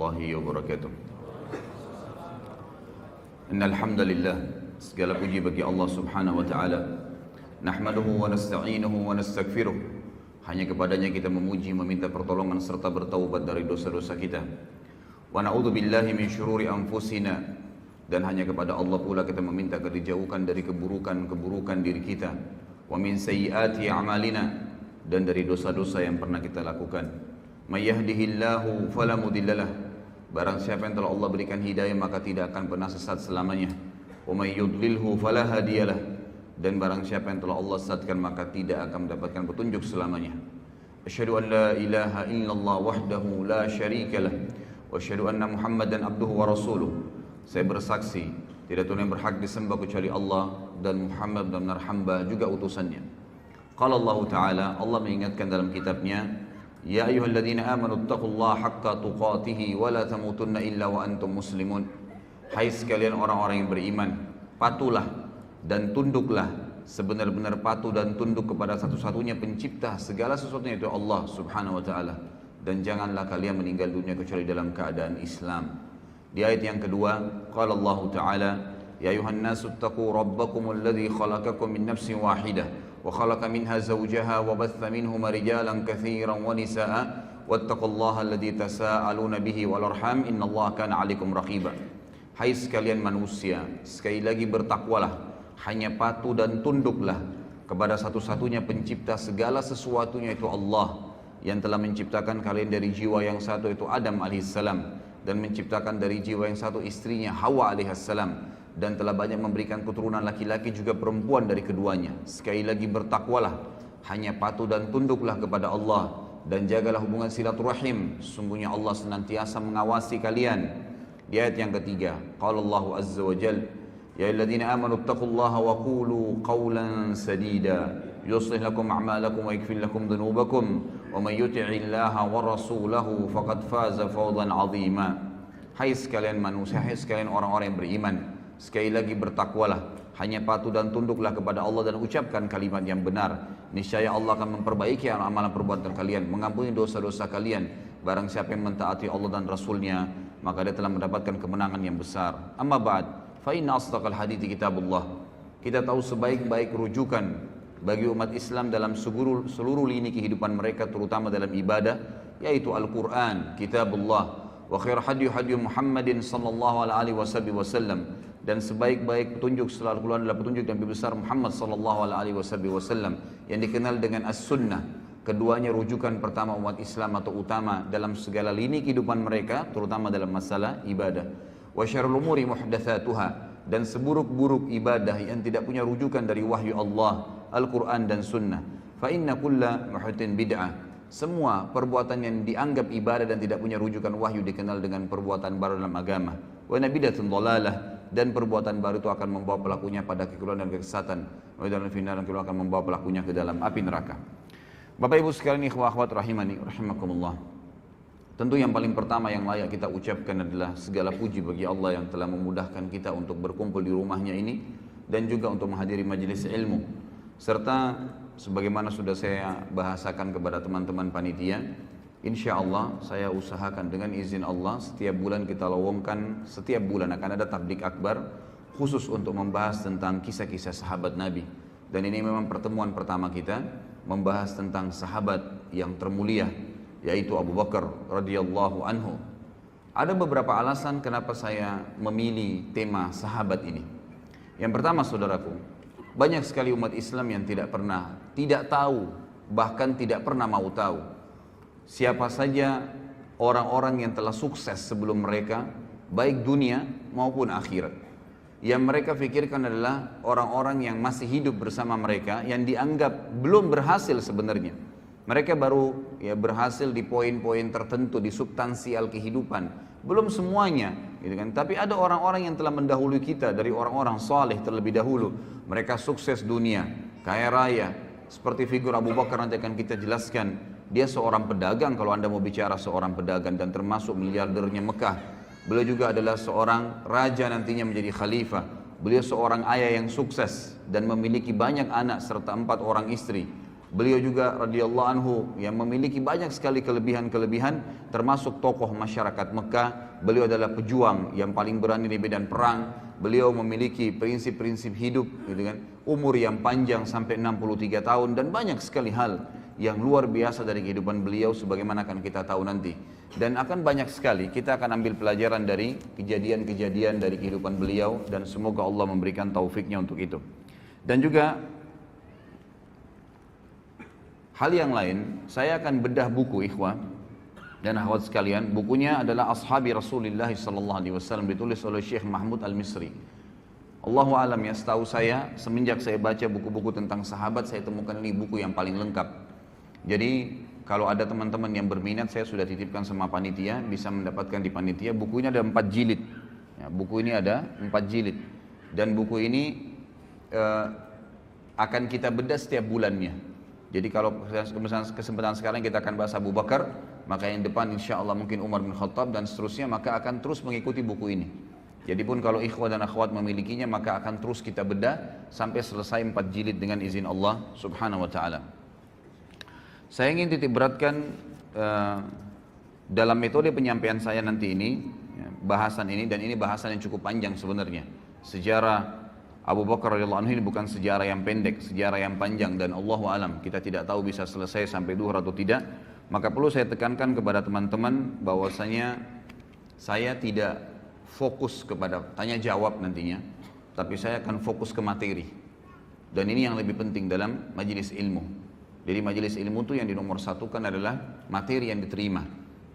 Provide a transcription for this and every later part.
warahmatullahi wabarakatuh. Innal hamdalillah, segala puji bagi Allah Subhanahu wa taala. Nahmaduhu wa nasta'inuhu wa nastaghfiruh. Hanya kepadanya kita memuji, meminta pertolongan serta bertaubat dari dosa-dosa kita. Wa na'udzu billahi min syururi anfusina, dan hanya kepada Allah pula kita meminta agar dijauhkan dari keburukan-keburukan diri kita. Wa min sayyiati a'malina, dan dari dosa-dosa yang pernah kita lakukan. May yahdihillahu fala mudhillalah, barang siapa yang telah Allah berikan hidayah maka tidak akan pernah sesat selamanya. Wa may yudlilhu fala hadiyalah, dan barang siapa yang telah Allah sesatkan maka tidak akan mendapatkan petunjuk selamanya. Asyhadu an la ilaha illallah wahdahu la syarikalah, wa asyhadu anna Muhammadan abduhu wa rasuluh. Saya bersaksi tidak Tuhan yang berhak disembah kecuali Allah, dan Muhammad benar-benar hamba juga utusannya. Qala Allah Ta'ala, Allah mengingatkan dalam kitabnya, Ya ayyuhalladzina amanu taqullaha haqqa tuqatih wa la tamutunna illa wa antum muslimun. Hai sekalian orang-orang yang beriman, patuhlah dan tunduklah, sebenar-benar patuh dan tunduk kepada satu-satunya pencipta segala sesuatunya, yaitu Allah Subhanahu wa taala, dan janganlah kalian meninggal dunia kecuali dalam keadaan Islam. Di ayat yang kedua, qala Allah Ta'ala, Ya ayuhan nasu taqu rabbakumul ladzi khalaqakum min nafsin wahidah وخلق منها زوجها وبث منهما رجالا كثيرا ونساء واتقوا الله الذي تساءلون به والأرحام إن الله كان عليكم رقيبا. Hai sekalian manusia, sekali lagi bertakwalah, hanya patuh dan tunduklah kepada satu-satunya pencipta segala sesuatunya, yaitu Allah, yang telah menciptakan kalian dari jiwa yang satu, yaitu Adam alaihissalam, dan menciptakan dari jiwa yang satu istrinya Hawa alaihissalam, dan telah banyak memberikan keturunan laki-laki juga perempuan dari keduanya. Sekali lagi bertakwalah, hanya patuh dan tunduklah kepada Allah, dan jagalah hubungan silaturahim, sesungguhnya Allah senantiasa mengawasi kalian. Di ayat yang ketiga, qala Allah azza wa jalla, ya ayyuhalladzina amanu taqullaha wa qulu qawlan sadida yuslih lakum a'malakum wa yaghfir lakum dhunubakum wa may yuti'illaha wa rasulahu faqad faza fawzan 'azima. Hai sekalian manusia, hai sekalian orang-orang yang beriman, sekali lagi bertakwalah, hanya patuh dan tunduklah kepada Allah dan ucapkan kalimat yang benar. Niscaya Allah akan memperbaiki amalan perbuatan kalian, mengampuni dosa-dosa kalian. Barang siapa yang mentaati Allah dan Rasulnya, maka dia telah mendapatkan kemenangan yang besar. Amma ba'd, fa inna asdaqal hadithi kitabullah. Kita tahu sebaik-baik rujukan bagi umat Islam dalam seluruh lini kehidupan mereka, terutama dalam ibadah, yaitu Al-Quran, kitabullah. Wa khair hadyu Muhammadin sallallahu alaihi wasallam, dan sebaik-baik petunjuk setelah Al-Quran adalah petunjuk Nabi besar Muhammad sallallahu alaihi wasallam yang dikenal dengan As-Sunnah. Keduanya rujukan pertama umat Islam atau utama dalam segala lini kehidupan mereka, terutama dalam masalah ibadah. Wa syarrul umuri muhdatsatuha, dan seburuk-buruk ibadah yang tidak punya rujukan dari wahyu Allah, Al-Quran dan Sunnah. Fa inna kulla muhdatsin bid'ah. Semua perbuatan yang dianggap ibadah dan tidak punya rujukan wahyu dikenal dengan perbuatan baru dalam agama. Wa nabidatun dhalalah, dan perbuatan baru itu akan membawa pelakunya pada kekeliruan dan kesesatan. Wa dalam final dan akan membawa pelakunya ke dalam api neraka. Bapak Ibu sekalian, ikhwah akhwat rahimani rahimakumullah. Tentu yang paling pertama yang layak kita ucapkan adalah segala puji bagi Allah yang telah memudahkan kita untuk berkumpul di rumahnya ini, dan juga untuk menghadiri majelis ilmu, serta sebagaimana sudah saya bahasakan kepada teman-teman panitia, insya Allah saya usahakan dengan izin Allah setiap bulan kita lowongkan, setiap bulan akan ada tablik akbar khusus untuk membahas tentang kisah-kisah sahabat Nabi. Dan ini memang pertemuan pertama kita membahas tentang sahabat yang termulia, yaitu Abu Bakar radhiyallahu anhu. Ada beberapa alasan kenapa saya memilih tema sahabat ini. Yang pertama, saudaraku, banyak sekali umat Islam yang tidak tahu, bahkan tidak pernah mau tahu siapa saja orang-orang yang telah sukses sebelum mereka, baik dunia maupun akhirat. Yang mereka pikirkan adalah orang-orang yang masih hidup bersama mereka, yang dianggap belum berhasil sebenarnya. Mereka baru berhasil di poin-poin tertentu, di substansial kehidupan, belum semuanya, gitu kan? Tapi ada orang-orang yang telah mendahului kita dari orang-orang saleh terlebih dahulu. Mereka sukses dunia, kaya raya, seperti figur Abu Bakar nanti akan kita jelaskan. Dia seorang pedagang, kalau anda mau bicara seorang pedagang, dan termasuk miliardernya Mekah. Beliau juga adalah seorang raja nantinya menjadi khalifah. Beliau seorang ayah yang sukses dan memiliki banyak anak serta 4 orang istri. Beliau juga radhiyallahu anhu yang memiliki banyak sekali kelebihan-kelebihan, termasuk tokoh masyarakat Mekah. Beliau adalah pejuang yang paling berani di medan perang. Beliau memiliki prinsip-prinsip hidup, gitu kan. Umur yang panjang sampai 63 tahun dan banyak sekali hal yang luar biasa dari kehidupan beliau sebagaimana akan kita tahu nanti. Dan akan banyak sekali kita akan ambil pelajaran dari kejadian-kejadian dari kehidupan beliau dan semoga Allah memberikan taufiknya untuk itu. Dan juga hal yang lain, saya akan bedah buku ikhwah dan akhwat sekalian. Bukunya adalah Ashabi Rasulullah sallallahu alaihi wasallam, ditulis oleh Syekh Mahmud Al-Misri. Allahu alam ya, setahu saya semenjak saya baca buku-buku tentang sahabat, saya temukan ini buku yang paling lengkap. Jadi kalau ada teman-teman yang berminat, saya sudah titipkan sama panitia, bisa mendapatkan di panitia. Buku ini ada 4 jilid. Ya, buku ini ada 4 jilid. Dan buku ini akan kita bedah setiap bulannya. Jadi kalau kesempatan sekarang kita akan bahas Abu Bakar, maka yang depan insya Allah mungkin Umar bin Khattab dan seterusnya, maka akan terus mengikuti buku ini. Jadi pun kalau ikhwah dan akhwat memilikinya, maka akan terus kita bedah sampai selesai 4 jilid dengan izin Allah subhanahu wa ta'ala. Saya ingin titik beratkan dalam metode penyampaian saya nanti ini, bahasan ini, dan ini bahasan yang cukup panjang sebenarnya. Sejarah Abu Bakar radhiyallahu anhu ini bukan sejarah yang pendek, sejarah yang panjang, dan Allahu alam kita tidak tahu bisa selesai sampai duhur atau tidak. Maka perlu saya tekankan kepada teman-teman bahwasanya saya tidak fokus kepada tanya jawab nantinya, tapi saya akan fokus ke materi. Dan ini yang lebih penting dalam majelis ilmu. Jadi majelis ilmu itu yang dinomorsatukan adalah materi yang diterima,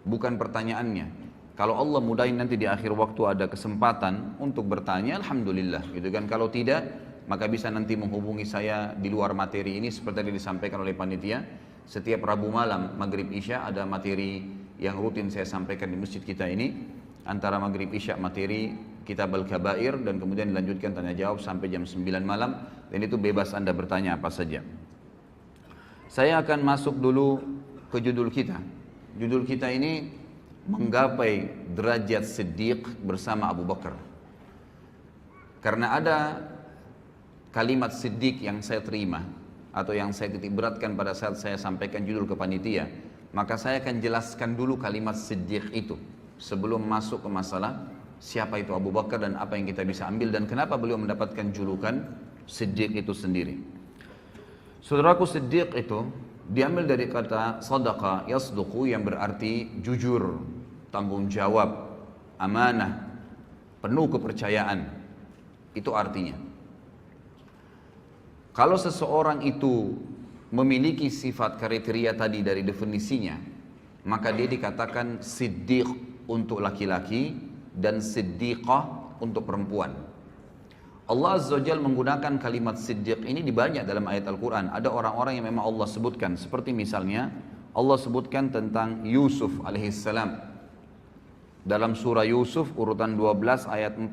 bukan pertanyaannya. Kalau Allah mudahin nanti di akhir waktu ada kesempatan untuk bertanya, alhamdulillah, gitu kan. Kalau tidak, maka bisa nanti menghubungi saya di luar materi ini seperti yang disampaikan oleh panitia. Setiap Rabu malam maghrib isya ada materi yang rutin saya sampaikan di masjid kita ini. Antara maghrib isya materi kitab Al-Kabair dan kemudian dilanjutkan tanya jawab sampai jam 9 malam. Dan itu bebas Anda bertanya apa saja. Saya akan masuk dulu ke judul kita. Judul kita ini menggapai derajat Siddiq bersama Abu Bakar. Karena ada kalimat Siddiq yang saya terima atau yang saya titik beratkan pada saat saya sampaikan judul ke panitia, maka saya akan jelaskan dulu kalimat Siddiq itu sebelum masuk ke masalah siapa itu Abu Bakar dan apa yang kita bisa ambil dan kenapa beliau mendapatkan julukan Siddiq itu sendiri. Saudaraku, Siddiq itu diambil dari kata sadaqa yasduqu yang berarti jujur, tanggung jawab, amanah, penuh kepercayaan. Itu artinya. Kalau seseorang itu memiliki sifat kriteria tadi dari definisinya, maka dia dikatakan siddiq untuk laki-laki dan siddiqah untuk perempuan. Allah Azza wa Jalla menggunakan kalimat siddiq ini di banyak dalam ayat Al-Quran. Ada orang-orang yang memang Allah sebutkan. Seperti misalnya Allah sebutkan tentang Yusuf alaihissalam. Dalam surah Yusuf urutan 12 ayat 46.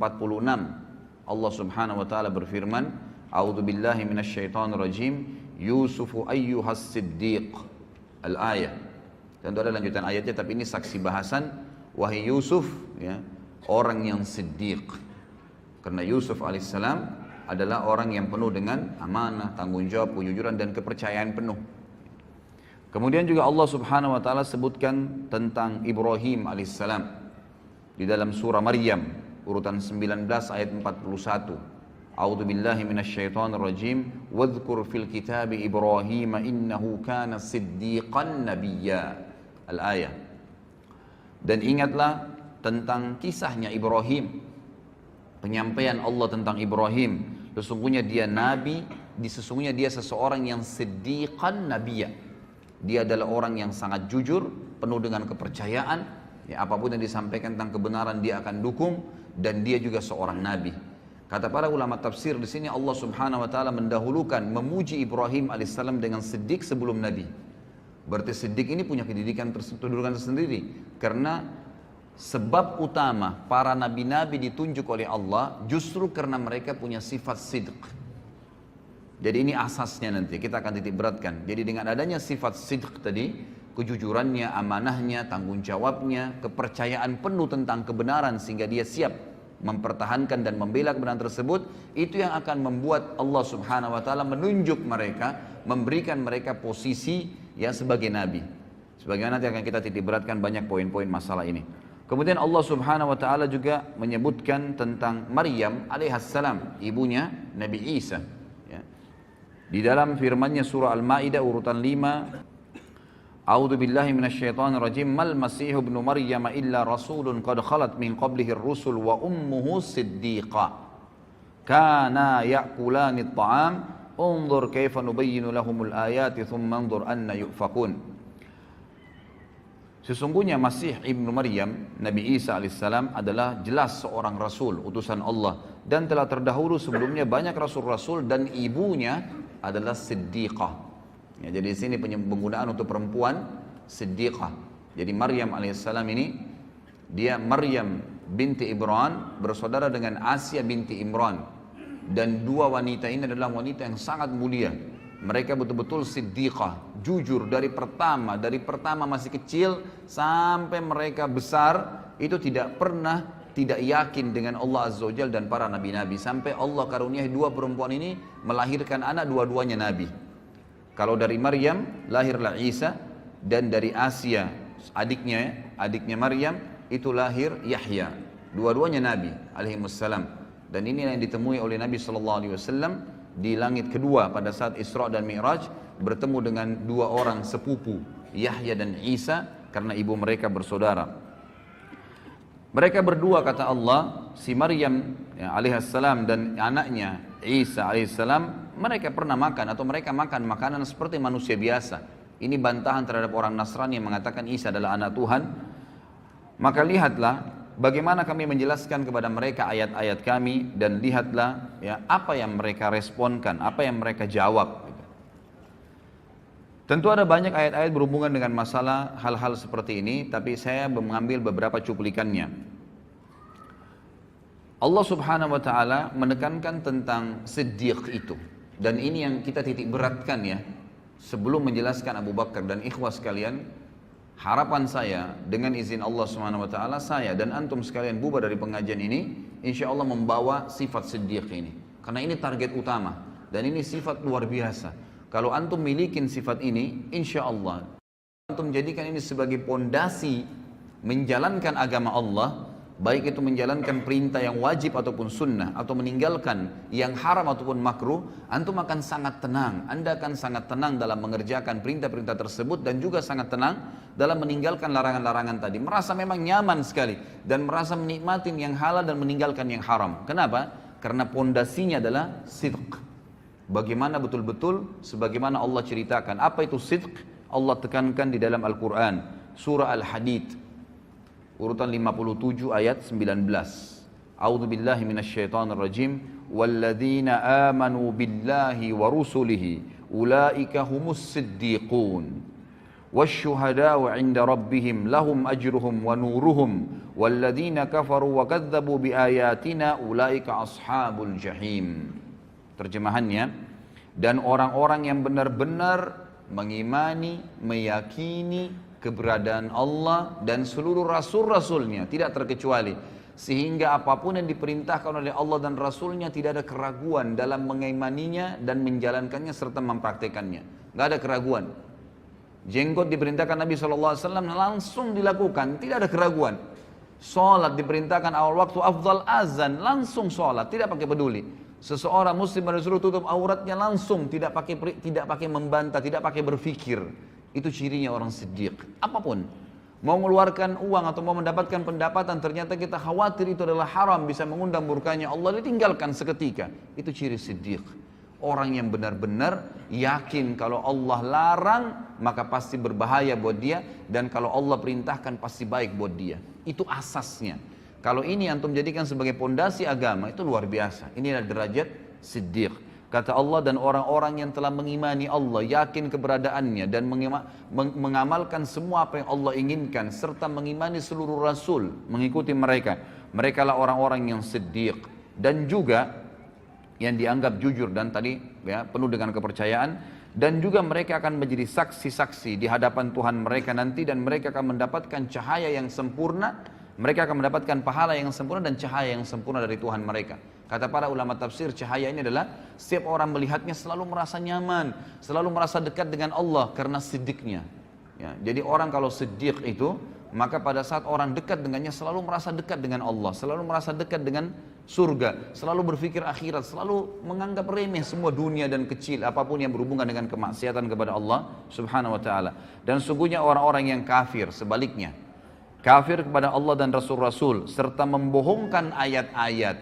Allah subhanahu wa ta'ala berfirman, A'udhu billahi minasyaitanir rajim, Yusufu ayyuhas siddiq. Al-ayah. Tentu ada lanjutan ayatnya, tapi ini saksi bahasan. Wahai Yusuf, ya, orang yang siddiq. Karena Yusuf alaihissalam adalah orang yang penuh dengan amanah, tanggung jawab, kejujuran dan kepercayaan penuh. Kemudian juga Allah subhanahu wa ta'ala sebutkan tentang Ibrahim alaihissalam di dalam surah Maryam urutan 19 ayat 41. A'udzu billahi minasyaitonir rajim, wadhkur fil kitabi Ibrahim innahu kana siddiqan nabiyya. Al-ayah. Dan ingatlah tentang kisahnya Ibrahim. Penyampaian Allah tentang Ibrahim, sesungguhnya dia nabi, sesungguhnya dia seseorang yang siddiqan nabiyya. Dia adalah orang yang sangat jujur, penuh dengan kepercayaan, ya, apapun yang disampaikan tentang kebenaran dia akan dukung, dan dia juga seorang nabi. Kata para ulama tafsir di sini Allah Subhanahu wa taala mendahulukan memuji Ibrahim alaihissalam dengan siddiq sebelum nabi. Berarti siddiq ini punya kedudukan tersendiri karena sebab utama para nabi-nabi ditunjuk oleh Allah justru karena mereka punya sifat sidq. Jadi ini asasnya nanti kita akan titik beratkan. Jadi dengan adanya sifat sidq tadi, kejujurannya, amanahnya, tanggung jawabnya, kepercayaan penuh tentang kebenaran sehingga dia siap mempertahankan dan membela kebenaran tersebut, itu yang akan membuat Allah Subhanahu wa taala menunjuk mereka, memberikan mereka posisi ya sebagai nabi. Sebagaimana nanti akan kita titik beratkan banyak poin-poin masalah ini. Kemudian Allah Subhanahu wa taala juga menyebutkan tentang Maryam alaihissalam, ibunya Nabi Isa. Ya. Di dalam firman-Nya surah Al-Maidah urutan 5, A'udzu billahi minasyaitonir rajim, mal masihu ibnu maryam illa rasulun qad khalat min qablihi ar-rusul wa ummuhu siddiqah kana ya'kulani at-ta'am unzur kaifa nubayyinu lahumul ayati thumma anzur anna yufakun. Sesungguhnya Masih ibnu Maryam, Nabi Isa alaihissalam adalah jelas seorang rasul, utusan Allah, dan telah terdahulu sebelumnya banyak rasul-rasul, dan ibunya adalah siddiqah. Ya, jadi di sini penggunaan untuk perempuan siddiqah. Jadi Maryam alaihissalam ini, dia Maryam binti Imran bersaudara dengan Asia binti Imran, dan dua wanita ini adalah wanita yang sangat mulia. Mereka betul-betul siddiqah, jujur dari pertama masih kecil sampai mereka besar, itu tidak pernah tidak yakin dengan Allah Azza wa Jalla dan para nabi-nabi, sampai Allah karuniai dua perempuan ini melahirkan anak, dua-duanya nabi. Kalau dari Maryam lahirlah Isa, dan dari Asia adiknya Maryam itu lahir Yahya. Dua-duanya nabi alaihimussalam. Dan ini yang ditemui oleh Nabi SAW di langit kedua pada saat Isra dan Mi'raj, bertemu dengan dua orang sepupu, Yahya dan Isa, karena ibu mereka bersaudara. Mereka berdua, kata Allah, si Maryam ya, alaihissalam dan anaknya Isa alaihissalam, mereka pernah makan atau mereka makan makanan seperti manusia biasa. Ini bantahan terhadap orang Nasrani yang mengatakan Isa adalah anak Tuhan. Maka lihatlah bagaimana kami menjelaskan kepada mereka ayat-ayat kami, dan lihatlah ya apa yang mereka responkan, apa yang mereka jawab. Tentu ada banyak ayat-ayat berhubungan dengan masalah hal-hal seperti ini, tapi saya mengambil beberapa cuplikannya. Allah Subhanahu wa taala menekankan tentang siddiq itu, dan ini yang kita titik beratkan ya. Sebelum menjelaskan Abu Bakar dan ikhwah sekalian, harapan saya dengan izin Allah Subhanahu wa taala, saya dan antum sekalian bubar dari pengajian ini insyaallah membawa sifat siddiq ini, karena ini target utama dan ini sifat luar biasa. Kalau antum milikin sifat ini, insyaallah antum jadikan ini sebagai pondasi menjalankan agama Allah, baik itu menjalankan perintah yang wajib ataupun sunnah, atau meninggalkan yang haram ataupun makruh, antum akan sangat tenang. Anda akan sangat tenang dalam mengerjakan perintah-perintah tersebut, dan juga sangat tenang dalam meninggalkan larangan-larangan tadi. Merasa memang nyaman sekali, dan merasa menikmati yang halal dan meninggalkan yang haram. Kenapa? Karena pondasinya adalah sidq. Bagaimana betul-betul sebagaimana Allah ceritakan. Apa itu sidq? Allah tekankan di dalam Al-Quran, surah Al-Hadid urutan 57 ayat 19. A'udzu billahi minasyaitonir rajim. Walladzina amanu billahi wa rusulihi ulaika humus siddiqun wasyuhada'u 'inda rabbihim lahum ajruhum wa nuruhum walladzina kafaru wa kadzdzabu biayatina ulaika ashabul jahim. Terjemahannya, dan orang-orang yang benar-benar mengimani, meyakini keberadaan Allah dan seluruh rasul-rasulnya tidak terkecuali, sehingga apapun yang diperintahkan oleh Allah dan Rasulnya tidak ada keraguan dalam mengimaninya dan menjalankannya serta mempraktekannya. Gak ada keraguan. Jenggot diperintahkan Nabi SAW langsung dilakukan, tidak ada keraguan. Sholat diperintahkan awal waktu, afdal azan, langsung sholat, tidak pakai peduli. Seseorang muslim pada disuruh tutup auratnya langsung, tidak pakai membantah, tidak pakai berfikir. Itu cirinya orang siddiq. Apapun, mau mengeluarkan uang atau mau mendapatkan pendapatan, ternyata kita khawatir itu adalah haram, bisa mengundang murkanya Allah, ditinggalkan seketika. Itu ciri siddiq. Orang yang benar-benar yakin kalau Allah larang, maka pasti berbahaya buat dia, dan kalau Allah perintahkan pasti baik buat dia. Itu asasnya. Kalau ini antum jadikan sebagai pondasi agama, itu luar biasa. Inilah derajat siddiq. Kata Allah, dan orang-orang yang telah mengimani Allah, yakin keberadaannya, dan mengamalkan semua apa yang Allah inginkan, serta mengimani seluruh rasul, mengikuti mereka. Mereka lah orang-orang yang siddiq. Dan juga yang dianggap jujur, dan tadi ya, penuh dengan kepercayaan. Dan juga mereka akan menjadi saksi-saksi di hadapan Tuhan mereka nanti, dan mereka akan mendapatkan cahaya yang sempurna Mereka akan mendapatkan pahala yang sempurna dan cahaya yang sempurna dari Tuhan mereka. Kata para ulama tafsir, cahaya ini adalah setiap orang melihatnya selalu merasa nyaman, selalu merasa dekat dengan Allah karena siddiqnya. Ya, jadi orang kalau siddiq itu, maka pada saat orang dekat dengannya selalu merasa dekat dengan Allah, selalu merasa dekat dengan surga, selalu berpikir akhirat, selalu menganggap remeh semua dunia dan kecil apapun yang berhubungan dengan kemaksiatan kepada Allah Subhanahu wa taala. Dan sungguhnya orang-orang yang kafir sebaliknya, kafir kepada Allah dan Rasul-Rasul serta membohongkan ayat-ayat,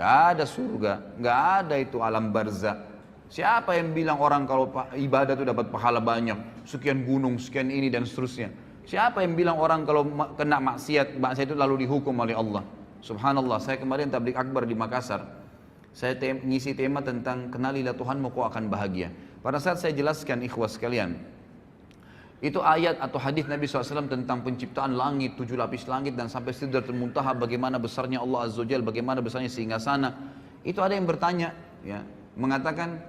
gak ada surga, gak ada itu alam barzakh. Siapa yang bilang orang kalau ibadah itu dapat pahala banyak, sekian gunung, sekian ini dan seterusnya? Siapa yang bilang orang kalau kena maksiat itu lalu dihukum oleh Allah? Subhanallah, saya kemarin tabligh akbar di Makassar. Saya ngisi tema tentang kenalilah Tuhanmu kau akan bahagia. Pada saat saya jelaskan ikhwah sekalian, itu ayat atau hadis Nabi SAW tentang penciptaan langit, 7 lapis langit dan sampai Sidratul Muntaha, bagaimana besarnya Allah Azza wa Jalla, bagaimana besarnya singgasana. Itu ada yang bertanya, ya, mengatakan,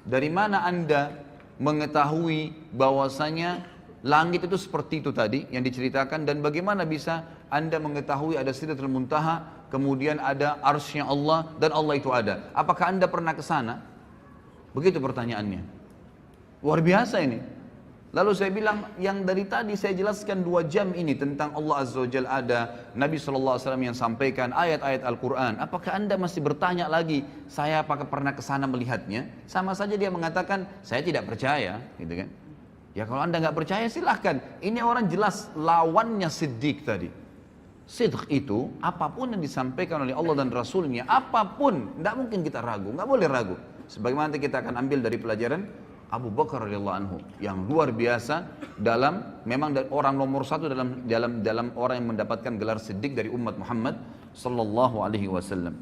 dari mana Anda mengetahui bahwasanya langit itu seperti itu tadi yang diceritakan, dan bagaimana bisa Anda mengetahui ada Sidratul Muntaha, kemudian ada arsy-Nya Allah dan Allah itu ada? Apakah Anda pernah ke sana? Begitu pertanyaannya. Luar biasa ini. Lalu saya bilang, yang dari tadi saya jelaskan 2 jam ini tentang Allah Azza wa Jalla ada, Nabi SAW yang sampaikan ayat-ayat Al-Quran. Apakah Anda masih bertanya lagi, saya apakah pernah ke sana melihatnya? Sama saja dia mengatakan, saya tidak percaya, gitu kan? Ya kalau Anda nggak percaya silahkan. Ini orang jelas lawannya siddiq tadi. Sidq itu apapun yang disampaikan oleh Allah dan Rasulnya, apapun, tidak mungkin kita ragu, nggak boleh ragu. Sebagaimana nanti kita akan ambil dari pelajaran Abu Bakar radhiyallahu anhu yang luar biasa dalam, memang orang nomor 1 dalam orang yang mendapatkan gelar siddiq dari umat Muhammad sallallahu alaihi wasallam.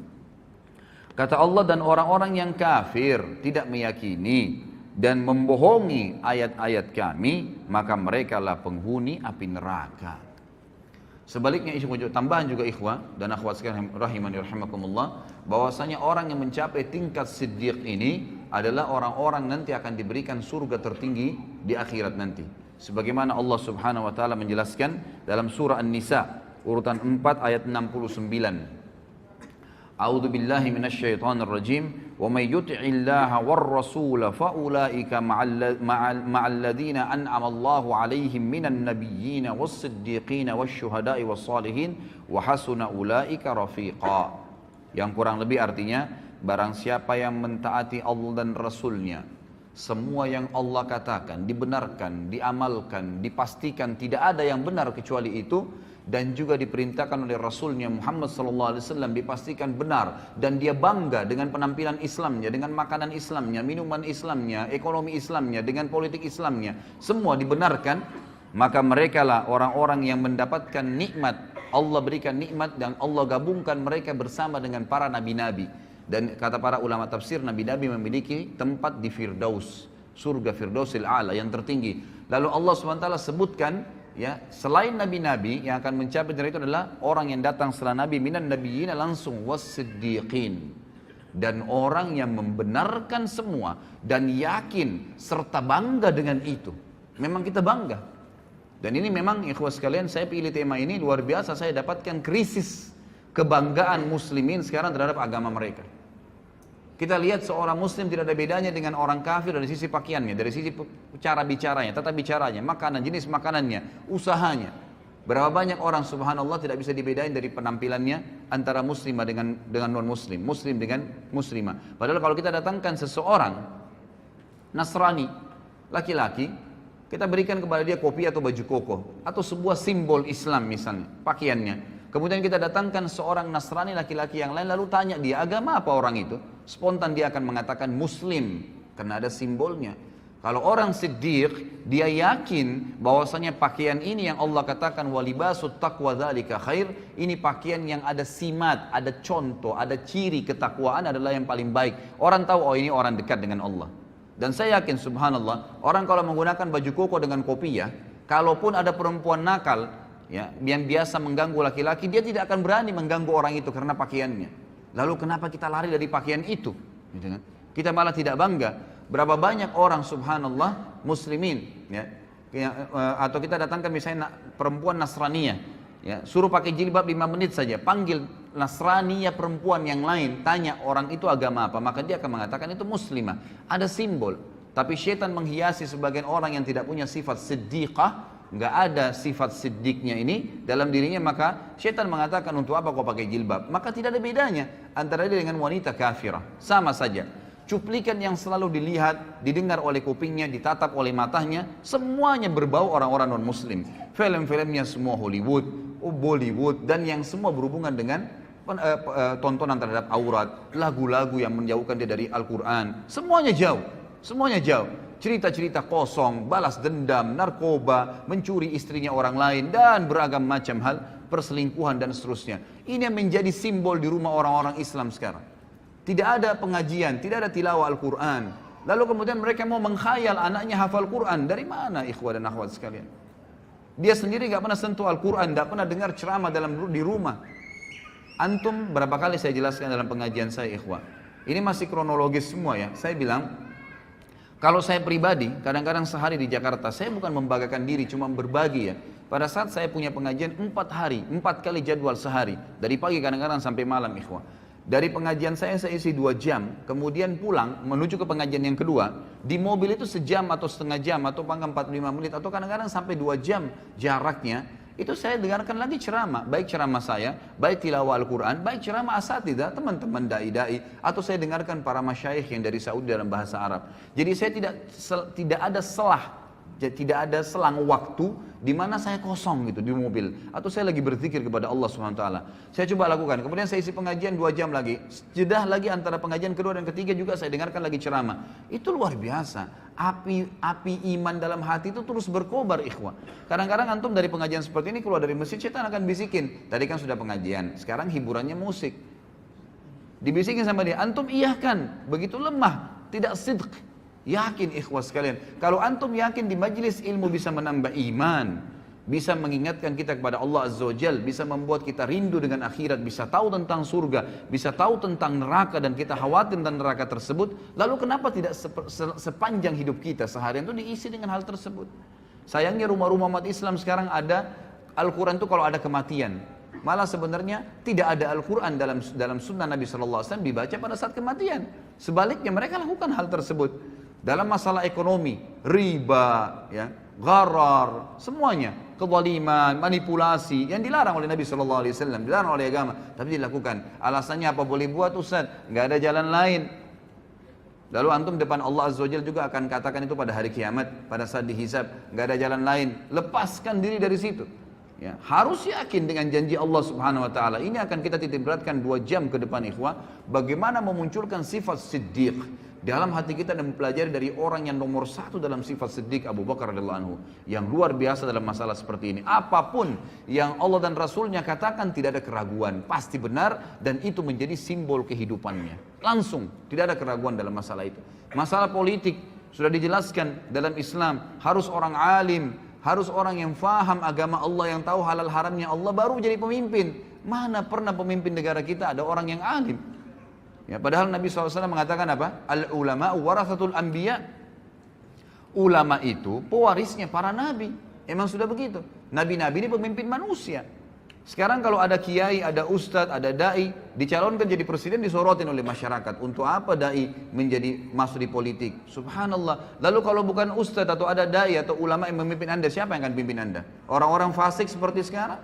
Kata Allah, dan orang-orang yang kafir tidak meyakini dan membohongi ayat-ayat kami, maka merekalah penghuni api neraka. Sebaliknya, tambahan juga ikhwah dan akhwat sekalian rahimani rahimakumullah, bahwasanya orang yang mencapai tingkat siddiq ini adalah orang-orang nanti akan diberikan surga tertinggi di akhirat nanti. Sebagaimana Allah Subhanahu wa taala menjelaskan dalam surah An-Nisa urutan 4 ayat 69. A'udzu billahi minasyaitonir rajim. Wa may yuti'illaha war rasul fa ulaika ma'al ladzina an'ama Allahu 'alaihim minan nabiyyin was-siddiqin wasyuhada'i was-salihin wa hasuna ulaika rafiqa. Yang kurang lebih artinya, barang siapa yang mentaati Allah dan Rasulnya, semua yang Allah katakan dibenarkan, diamalkan, dipastikan tidak ada yang benar kecuali itu, dan juga diperintahkan oleh Rasulnya Muhammad SAW dipastikan benar, dan dia bangga dengan penampilan Islamnya, dengan makanan Islamnya, minuman Islamnya, ekonomi Islamnya, dengan politik Islamnya, semua dibenarkan, maka merekalah orang-orang yang mendapatkan nikmat. Allah berikan nikmat dan Allah gabungkan mereka bersama dengan para nabi-nabi. Dan kata para ulama tafsir, nabi-nabi memiliki tempat di Firdaus, surga Firdausil A'la yang tertinggi. Lalu Allah SWT sebutkan, ya, selain nabi-nabi yang akan mencapai dari itu adalah orang yang datang setelah nabi, minan nabiyyin langsung was-siddiqin, dan orang yang membenarkan semua dan yakin serta bangga dengan itu. Memang kita bangga. Dan ini memang ikhwah sekalian, saya pilih tema ini luar biasa, saya dapatkan krisis kebanggaan muslimin sekarang terhadap agama mereka. Kita lihat seorang muslim tidak ada bedanya dengan orang kafir dari sisi pakaiannya, dari sisi cara bicaranya, tata bicaranya, makanan, jenis makanannya, usahanya. Berapa banyak orang subhanallah tidak bisa dibedain dari penampilannya antara muslimah dengan non muslim, muslim dengan muslimah. Padahal kalau kita datangkan seseorang Nasrani, laki-laki, kita berikan kepada dia kopi atau baju koko atau sebuah simbol Islam misalnya, pakaiannya. Kemudian kita datangkan seorang Nasrani laki-laki yang lain, lalu tanya dia agama apa orang itu, spontan dia akan mengatakan Muslim karena ada simbolnya. Kalau orang siddiq, dia yakin bahwasanya pakaian ini yang Allah katakan walibasut taqwa dzalika khair, ini pakaian yang ada simat, ada contoh, ada ciri ketakwaan adalah yang paling baik. Orang tahu, oh ini orang dekat dengan Allah. Dan saya yakin subhanallah, orang kalau menggunakan baju koko dengan kopiah, kalaupun ada perempuan nakal, ya, yang biasa mengganggu laki-laki, dia tidak akan berani mengganggu orang itu karena pakaiannya. Lalu kenapa kita lari dari pakaian itu? Gitu kan? Kita malah tidak bangga. Berapa banyak orang subhanallah muslimin, ya, atau kita datangkan misalnya perempuan Nasraniyah, Ya, suruh pakai jilbab 5 menit saja, panggil Nasrani ya perempuan yang lain, tanya orang itu agama apa, maka dia akan mengatakan itu muslimah. Ada simbol. Tapi syaitan menghiasi sebagian orang yang tidak punya sifat siddiqah, nggak ada sifat siddiqnya ini dalam dirinya, maka syaitan mengatakan untuk apa kau pakai jilbab? Maka tidak ada bedanya antara dia dengan wanita kafirah, sama saja. Cuplikan yang selalu dilihat, didengar oleh kupingnya, ditatap oleh matanya, semuanya berbau orang-orang non-muslim. Film-filmnya semua Hollywood, Bollywood, dan yang semua berhubungan dengan tontonan terhadap aurat, lagu-lagu yang menjauhkan dia dari Al-Quran, semuanya jauh, semuanya jauh. Cerita-cerita kosong, balas dendam, narkoba, mencuri istrinya orang lain, dan beragam macam hal, perselingkuhan dan seterusnya. Ini yang menjadi simbol di rumah orang-orang Islam sekarang. Tidak ada pengajian, tidak ada tilawah Al-Quran. Lalu kemudian mereka mau mengkhayal anaknya hafal Quran. Dari mana ikhwah dan akhwat sekalian? Dia sendiri gak pernah sentuh Al-Quran, gak pernah dengar ceramah di rumah. Antum berapa kali saya jelaskan dalam pengajian saya ikhwah. Ini masih kronologis semua ya. Saya bilang, kalau saya pribadi, kadang-kadang sehari di Jakarta, saya bukan membanggakan diri, cuma berbagi ya. Pada saat saya punya pengajian 4 hari, 4 kali jadwal sehari. Dari pagi kadang-kadang sampai malam ikhwah. Dari pengajian saya isi 2 jam, kemudian pulang menuju ke pengajian yang kedua. Di mobil itu sejam atau setengah jam, atau panggang 45 menit, atau kadang-kadang sampai 2 jam jaraknya. Itu saya dengarkan lagi ceramah, baik ceramah saya, baik tilawah Al-Quran, baik ceramah asatidzah, teman-teman dai-dai, atau saya dengarkan para masyayikh yang dari Saudi dalam bahasa Arab. Jadi saya tidak ada selang waktu di mana saya kosong gitu di mobil, atau saya lagi berzikir kepada Allah SWT. Saya coba lakukan, kemudian saya isi pengajian 2 jam lagi, jeda lagi antara pengajian kedua dan ketiga juga saya dengarkan lagi ceramah. Itu luar biasa. Api iman dalam hati itu terus berkobar ikhwah. Kadang-kadang antum dari pengajian seperti ini keluar dari masjid, syaitan akan bisikin, tadi kan sudah pengajian, sekarang hiburannya musik. Dibisikin sama dia, antum iyahkan, begitu lemah, tidak sidq. Yakin ikhwas sekalian, kalau antum yakin di majlis ilmu bisa menambah iman, bisa mengingatkan kita kepada Allah Azza wa Jal, bisa membuat kita rindu dengan akhirat, bisa tahu tentang surga, bisa tahu tentang neraka, dan kita khawatir tentang neraka tersebut, lalu kenapa tidak sepanjang hidup kita seharian itu diisi dengan hal tersebut? Sayangnya rumah-rumah umat Islam sekarang ada Al-Quran itu kalau ada kematian, malah sebenarnya tidak ada Al-Quran dalam sunnah Nabi SAW dibaca pada saat kematian. Sebaliknya mereka lakukan hal tersebut. Dalam masalah ekonomi, riba, ya, gharar, semuanya, kezaliman, manipulasi yang dilarang oleh Nabi SAW, dilarang oleh agama, tapi dilakukan. Alasannya apa boleh buat Ustaz? Nggak ada jalan lain. Lalu antum depan Allah Azza wa Jalla juga akan katakan itu pada hari kiamat, pada saat dihisab, nggak ada jalan lain. Lepaskan diri dari situ. Ya, harus yakin dengan janji Allah Subhanahu wa taala. Ini akan kita titik beratkan 2 jam ke depan ikhwah, bagaimana memunculkan sifat siddiq dalam hati kita dan mempelajari dari orang yang nomor 1 dalam sifat siddiq, Abu Bakar radhiyallahu anhu, yang luar biasa dalam masalah seperti ini. Apapun yang Allah dan Rasulnya katakan tidak ada keraguan, pasti benar, dan itu menjadi simbol kehidupannya. Langsung, tidak ada keraguan dalam masalah itu. Masalah politik sudah dijelaskan dalam Islam, harus orang alim, harus orang yang faham agama Allah, yang tahu halal haramnya Allah, baru jadi pemimpin. Mana pernah pemimpin negara kita ada orang yang alim? Ya, padahal Nabi SAW mengatakan apa? Al-ulama warathatul anbiya. Ulama itu pewarisnya para nabi. Emang sudah begitu. Nabi-nabi ini pemimpin manusia. Sekarang kalau ada kiai, ada ustadz, ada dai, dicalonkan jadi presiden, disorotin oleh masyarakat. Untuk apa dai masuk di politik? Subhanallah. Lalu kalau bukan ustadz atau ada dai atau ulama yang memimpin anda, siapa yang akan pimpin anda? Orang-orang fasik seperti sekarang?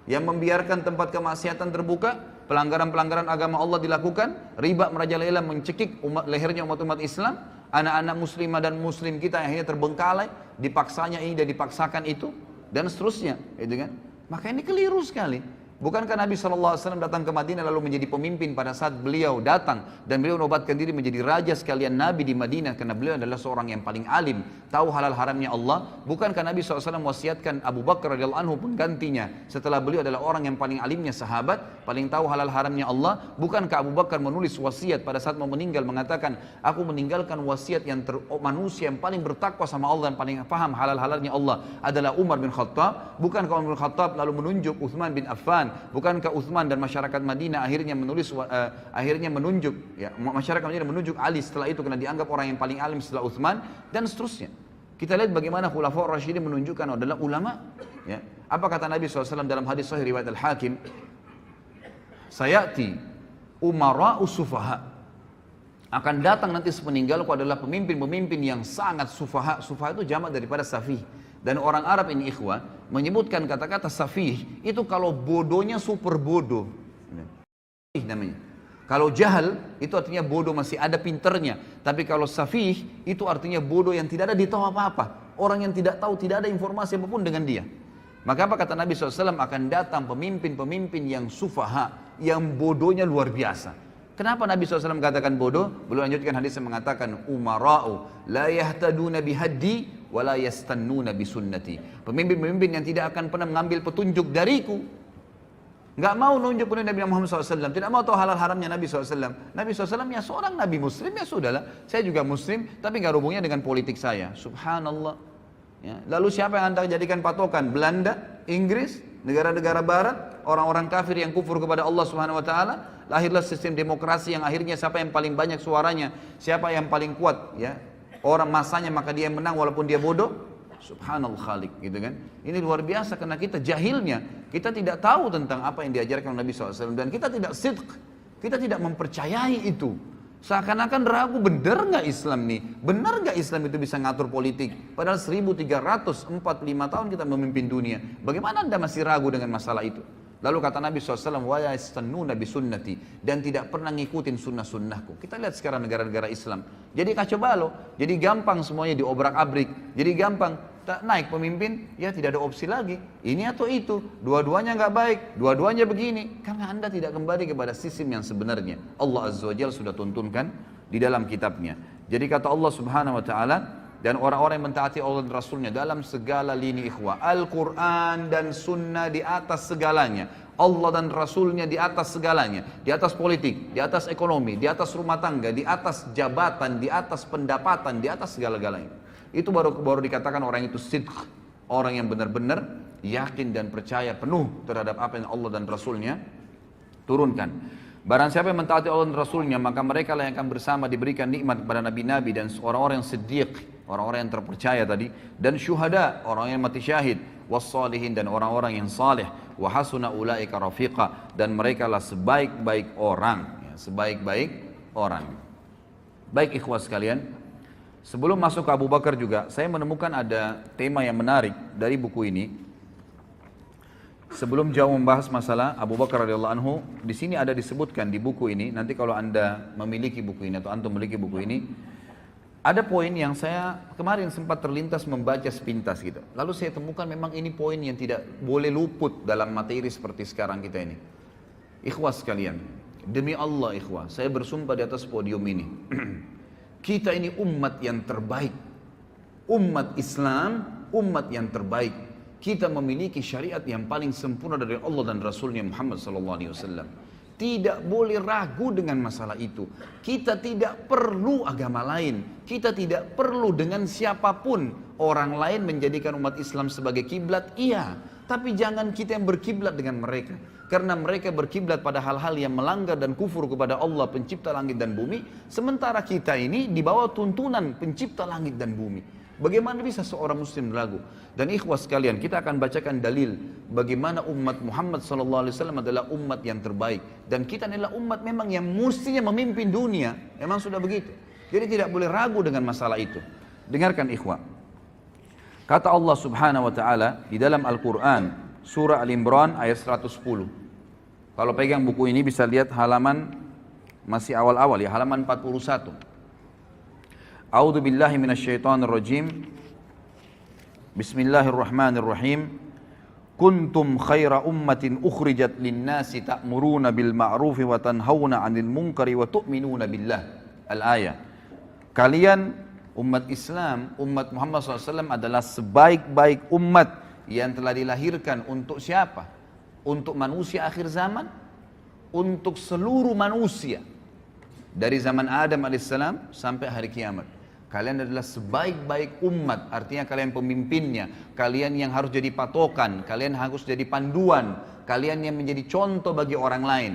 Yang membiarkan tempat kemaksiatan terbuka, pelanggaran-pelanggaran agama Allah dilakukan, riba merajalela mencekik lehernya umat-umat Islam, anak-anak muslimah dan muslim kita yang akhirnya terbengkalai, dipaksanya ini dan dipaksakan itu, dan seterusnya, gitu kan? Maka ini keliru sekali. Bukankah Nabi SAW datang ke Madinah lalu menjadi pemimpin pada saat beliau datang dan beliau menobatkan diri menjadi raja sekalian Nabi di Madinah karena beliau adalah seorang yang paling alim, tahu halal haramnya Allah. Bukankah Nabi SAW wasiatkan Abu Bakar radhiyallahu anhu penggantinya setelah beliau adalah orang yang paling alimnya sahabat, paling tahu halal haramnya Allah? Bukankah Abu Bakar menulis wasiat pada saat mau meninggal mengatakan, aku meninggalkan wasiat yang manusia yang paling bertakwa sama Allah dan paling paham halal halalnya Allah adalah Umar bin Khattab? Bukankah Umar bin Khattab lalu menunjuk Uthman bin Affan? Bukankah Uthman dan masyarakat Madinah akhirnya menunjuk ya, masyarakat Madinah menunjuk Ali setelah itu karena dianggap orang yang paling alim setelah Uthman, dan seterusnya. Kita lihat bagaimana Khulafaur Rasyidin menunjukkan adalah ulama, ya. Apa kata Nabi SAW dalam hadis sahih riwayat Al-Hakim? Sayati umara'u sufaha. Akan datang nanti sepeninggalku adalah pemimpin-pemimpin yang sangat sufaha. Sufaha itu jamak daripada safih. Dan orang Arab ini ikhwah menyebutkan kata-kata safih itu kalau bodohnya super bodoh. Namanya. Kalau jahal itu artinya bodoh masih ada pinternya. Tapi kalau safih itu artinya bodoh yang tidak ada di tahu apa-apa. Orang yang tidak tahu, tidak ada informasi apapun dengan dia. Maka apa kata Nabi SAW? Akan datang pemimpin-pemimpin yang sufaha, yang bodohnya luar biasa. Kenapa Nabi SAW katakan bodoh? Beliau lanjutkan hadis yang mengatakan umara'u la yahtaduna bihaddi wa la yastannuna bisunnati. Pemimpin-pemimpin yang tidak akan pernah mengambil petunjuk dariku, nggak mau nunjuk oleh Nabi Muhammad SAW, tidak mau tahu halal haramnya Nabi SAW. Nabi SAW ya seorang Nabi Muslim, ya sudahlah, saya juga Muslim, tapi nggak hubungnya dengan politik saya. Subhanallah. Ya. Lalu siapa yang anda jadikan patokan? Belanda, Inggris, negara-negara Barat, orang-orang kafir yang kufur kepada Allah Subhanahu Wa Taala. Lahirlah sistem demokrasi yang akhirnya siapa yang paling banyak suaranya, siapa yang paling kuat, ya orang masanya maka dia yang menang walaupun dia bodoh. Subhanallah khalik, gitu kan? Ini luar biasa karena kita jahilnya, kita tidak tahu tentang apa yang diajarkan Nabi SAW dan kita tidak sidq, kita tidak mempercayai itu. Seakan-akan ragu, benar nggak Islam nih? Benar nggak Islam itu bisa ngatur politik? Padahal 1345 tahun kita memimpin dunia. Bagaimana anda masih ragu dengan masalah itu? Lalu kata Nabi SAW, wa yastannuna bisunnati, dan tidak pernah ngikutin sunnah-sunnahku. Kita lihat sekarang negara-negara Islam. Jadi kacau balau, jadi gampang semuanya diobrak-abrik, jadi gampang. Naik pemimpin, ya tidak ada opsi lagi. Ini atau itu, dua-duanya nggak baik, dua-duanya begini. Karena anda tidak kembali kepada sistem yang sebenarnya. Allah Azza wa Jalla sudah tuntunkan di dalam kitabnya. Jadi kata Allah Subhanahu Wa Taala, dan orang-orang yang mentaati Allah dan Rasulnya dalam segala lini ikhwah. Al-Quran dan Sunnah di atas segalanya. Allah dan Rasulnya di atas segalanya. Di atas politik, di atas ekonomi, di atas rumah tangga, di atas jabatan, di atas pendapatan, di atas segala-galanya. Itu baru dikatakan orang itu sidq. Orang yang benar-benar yakin dan percaya penuh terhadap apa yang Allah dan Rasulnya turunkan. Barang siapa yang mentaati Allah dan Rasulnya, maka mereka lah yang akan bersama diberikan nikmat kepada nabi-nabi dan orang-orang yang siddiq, orang-orang yang terpercaya tadi, dan syuhada, orang yang mati syahid, wassalihin, dan orang-orang yang saleh, wa hasuna ulaika rafiqa, dan mereka lah sebaik-baik orang, ya, sebaik-baik orang. Baik ikhwah sekalian, sebelum masuk ke Abu Bakar juga, saya menemukan ada tema yang menarik dari buku ini. Sebelum jauh membahas masalah Abu Bakar radhiyallahu anhu, di sini ada disebutkan di buku ini. Nanti kalau anda memiliki buku ini atau antum memiliki buku ini, ada poin yang saya kemarin sempat terlintas membaca sepintas gitu. Lalu saya temukan memang ini poin yang tidak boleh luput dalam materi seperti sekarang kita ini. Ikhwah sekalian, demi Allah ikhwah, saya bersumpah di atas podium ini, kita ini umat yang terbaik, umat Islam, umat yang terbaik. Kita memiliki syariat yang paling sempurna dari Allah dan Rasulnya Muhammad SAW. Tidak boleh ragu dengan masalah itu. Kita tidak perlu agama lain. Kita tidak perlu dengan siapapun. Orang lain menjadikan umat Islam sebagai kiblat, iya. Tapi jangan kita yang berkiblat dengan mereka. Karena mereka berkiblat pada hal-hal yang melanggar dan kufur kepada Allah pencipta langit dan bumi. Sementara kita ini di bawah tuntunan pencipta langit dan bumi. Bagaimana bisa seorang muslim ragu? Dan ikhwah sekalian, kita akan bacakan dalil bagaimana umat Muhammad SAW adalah umat yang terbaik. Dan kita adalah umat memang yang mestinya memimpin dunia. Memang sudah begitu. Jadi tidak boleh ragu dengan masalah itu. Dengarkan ikhwah. Kata Allah Subhanahu Wa Taala di dalam Al-Quran, surah Al-Imran ayat 110. Kalau pegang buku ini bisa lihat halaman masih awal-awal ya, halaman 41. A'udzu billahi minasyaitonir rajim. Bismillahirrahmanirrahim. Kuntum khaira ummatin ukhrijat lin-nasi ta'muruna bil ma'rufi wa tanhauna 'anil munkari wa tu'minuna billah. Al-ayah. Kalian umat Islam, umat Muhammad SAW adalah sebaik-baik umat yang telah dilahirkan untuk siapa? Untuk manusia akhir zaman, untuk seluruh manusia. Dari zaman Adam alaihissalam sampai hari kiamat. Kalian adalah sebaik-baik umat, artinya kalian pemimpinnya, kalian yang harus jadi patokan, kalian harus jadi panduan, kalian yang menjadi contoh bagi orang lain.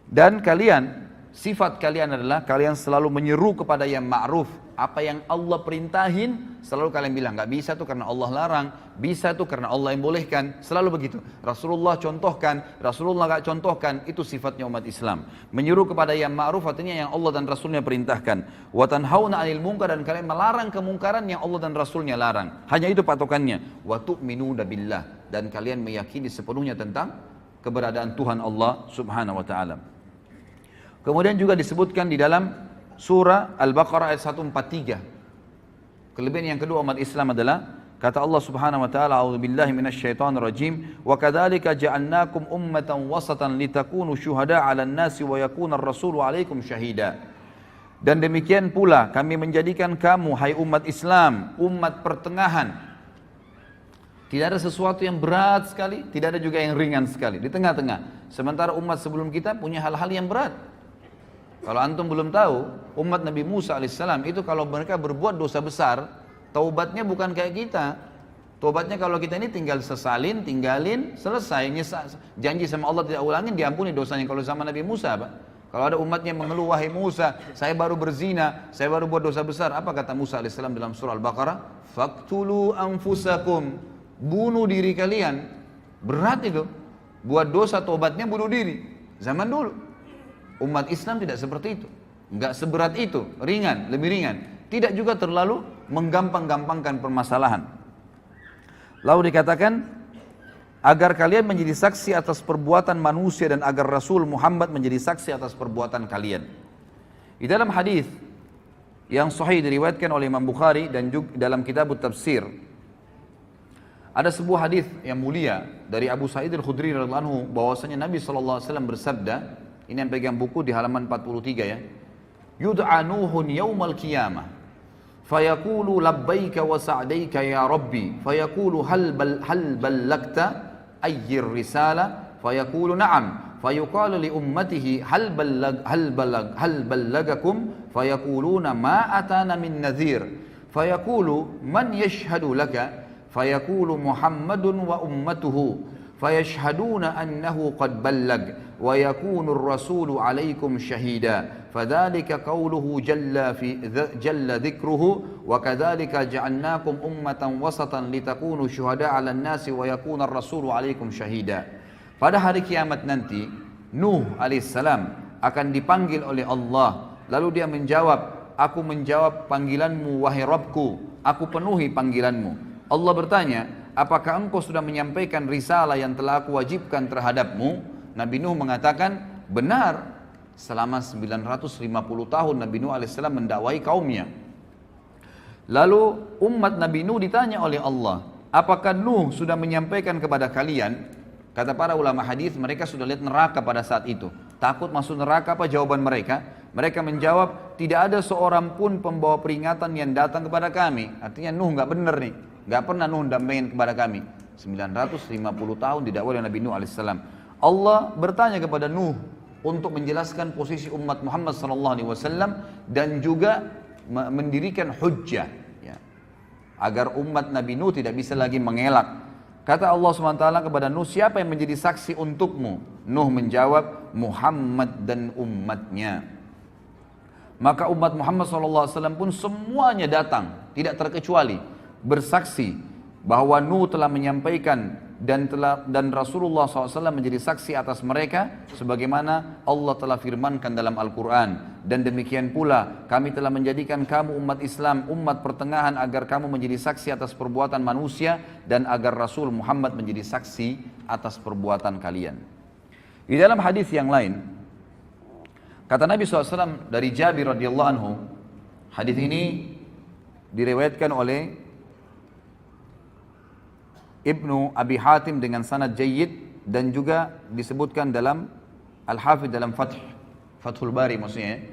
Dan kalian, sifat kalian adalah kalian selalu menyeru kepada yang ma'ruf Apa yang Allah perintahin, selalu kalian bilang, nggak bisa tuh karena Allah larang, bisa tuh karena Allah yang bolehkan, selalu begitu. Rasulullah contohkan, Rasulullah nggak contohkan, itu sifatnya umat Islam. Menyuruh kepada yang ma'ruf, artinya yang Allah dan Rasulnya perintahkan. Wa tanhauna 'anil munkar, dan kalian melarang kemungkaran yang Allah dan Rasulnya larang. Hanya itu patokannya. Wa tu'minuna billah, dan kalian meyakini sepenuhnya tentang keberadaan Tuhan Allah Subhanahu wa taala. Kemudian juga disebutkan di dalam surah Al-Baqarah ayat 143. Kelebihan yang kedua umat Islam adalah kata Allah Subhanahu wa taala, a'udzubillahi minasyaitonir rajim, wa kadzalika ja'alnakum ummatan wasatan litakunu syuhada'a 'alan nasi wa yakuna ar-rasulu 'alaikum syahida. Dan demikian pula kami menjadikan kamu hai umat Islam umat pertengahan. Tidak ada sesuatu yang berat sekali, tidak ada juga yang ringan sekali, di tengah-tengah. Sementara umat sebelum kita punya hal-hal yang berat. Kalau antum belum tahu, umat Nabi Musa alaihissalam itu kalau mereka berbuat dosa besar, taubatnya bukan kayak kita. Taubatnya kalau kita ini tinggal sesalin, tinggalin, selesai. Janji sama Allah tidak ulangin, diampuni dosanya. Kalau sama Nabi Musa, Pak. Kalau ada umatnya mengeluh, wahai Musa, saya baru berzina, saya baru buat dosa besar. Apa kata Musa alaihissalam dalam surah Al-Baqarah? Faqtulu anfusakum, bunuh diri kalian. Berat itu. Buat dosa taubatnya bunuh diri. Zaman dulu. Umat Islam tidak seperti itu, enggak seberat itu, ringan, lebih ringan. Tidak juga terlalu menggampang-gampangkan permasalahan. Lalu dikatakan, agar kalian menjadi saksi atas perbuatan manusia dan agar Rasul Muhammad menjadi saksi atas perbuatan kalian. Di dalam hadis yang sahih diriwayatkan oleh Imam Bukhari dan juga dalam kitab Tafsir, ada sebuah hadis yang mulia dari Abu Sa'id Al-Khudri radhiyallahu anhu bahwasanya Nabi SAW bersabda, ini yang pegang buku di halaman 43 ya. Yud'a Nuhun yaumal qiyamah fayaqulu labbaika wa sa'daika ya rabbi fayaqulu hal ballagta ayyir risala fayaqulu na'am fayuqalu li ummatihi hal ballagakum fayaquluna ma atana min nadhir fayaqulu man yashhadu laka fayaqulu Muhammadun wa ummatuhu fayashhaduna annahu qad ballag wa yakunu ar-rasulu 'alaikum shahida fadzalika qawluhu jalla dhikruhu wa kadzalika ja'alnakum ummatan wasatan litakunu syuhada'a 'alan nasi wa yakuna ar-rasulu 'alaikum shahida. Pada hari kiamat nanti Nuh alaihissalam akan dipanggil oleh Allah, lalu dia menjawab, aku menjawab panggilanmu wahai Rabbku, aku penuhi panggilanmu. Allah bertanya, apakah engkau sudah menyampaikan risalah yang telah aku wajibkan terhadapmu? Nabi Nuh mengatakan, benar. Selama 950 tahun Nabi Nuh AS mendakwai kaumnya. Lalu umat Nabi Nuh ditanya oleh Allah, apakah Nuh sudah menyampaikan kepada kalian? Kata para ulama hadis, mereka sudah lihat neraka pada saat itu. Takut masuk neraka, apa jawaban mereka? Mereka menjawab, tidak ada seorang pun pembawa peringatan yang datang kepada kami. Artinya Nuh nggak benar nih. Gak pernah Nuh dampingin kepada kami. 950 tahun didakwai oleh Nabi Nuh AS. Allah bertanya kepada Nuh untuk menjelaskan posisi umat Muhammad SAW dan juga mendirikan hujjah ya, agar umat Nabi Nuh tidak bisa lagi mengelak. Kata Allah SWT kepada Nuh, siapa yang menjadi saksi untukmu? Nuh menjawab, Muhammad dan umatnya. Maka umat Muhammad SAW pun semuanya datang, tidak terkecuali, bersaksi bahwa Nuh telah menyampaikan dan Rasulullah SAW menjadi saksi atas mereka sebagaimana Allah telah firmankan dalam Al-Quran. Dan demikian pula kami telah menjadikan kamu umat Islam, umat pertengahan agar kamu menjadi saksi atas perbuatan manusia dan agar Rasul Muhammad menjadi saksi atas perbuatan kalian. Di dalam hadis yang lain kata Nabi SAW dari Jabir radhiyallahu anhu, hadis ini diriwayatkan oleh Ibnu Abi Hatim dengan sanad jayyid dan juga disebutkan dalam Al-Hafidh dalam Fathul Bari maksudnya.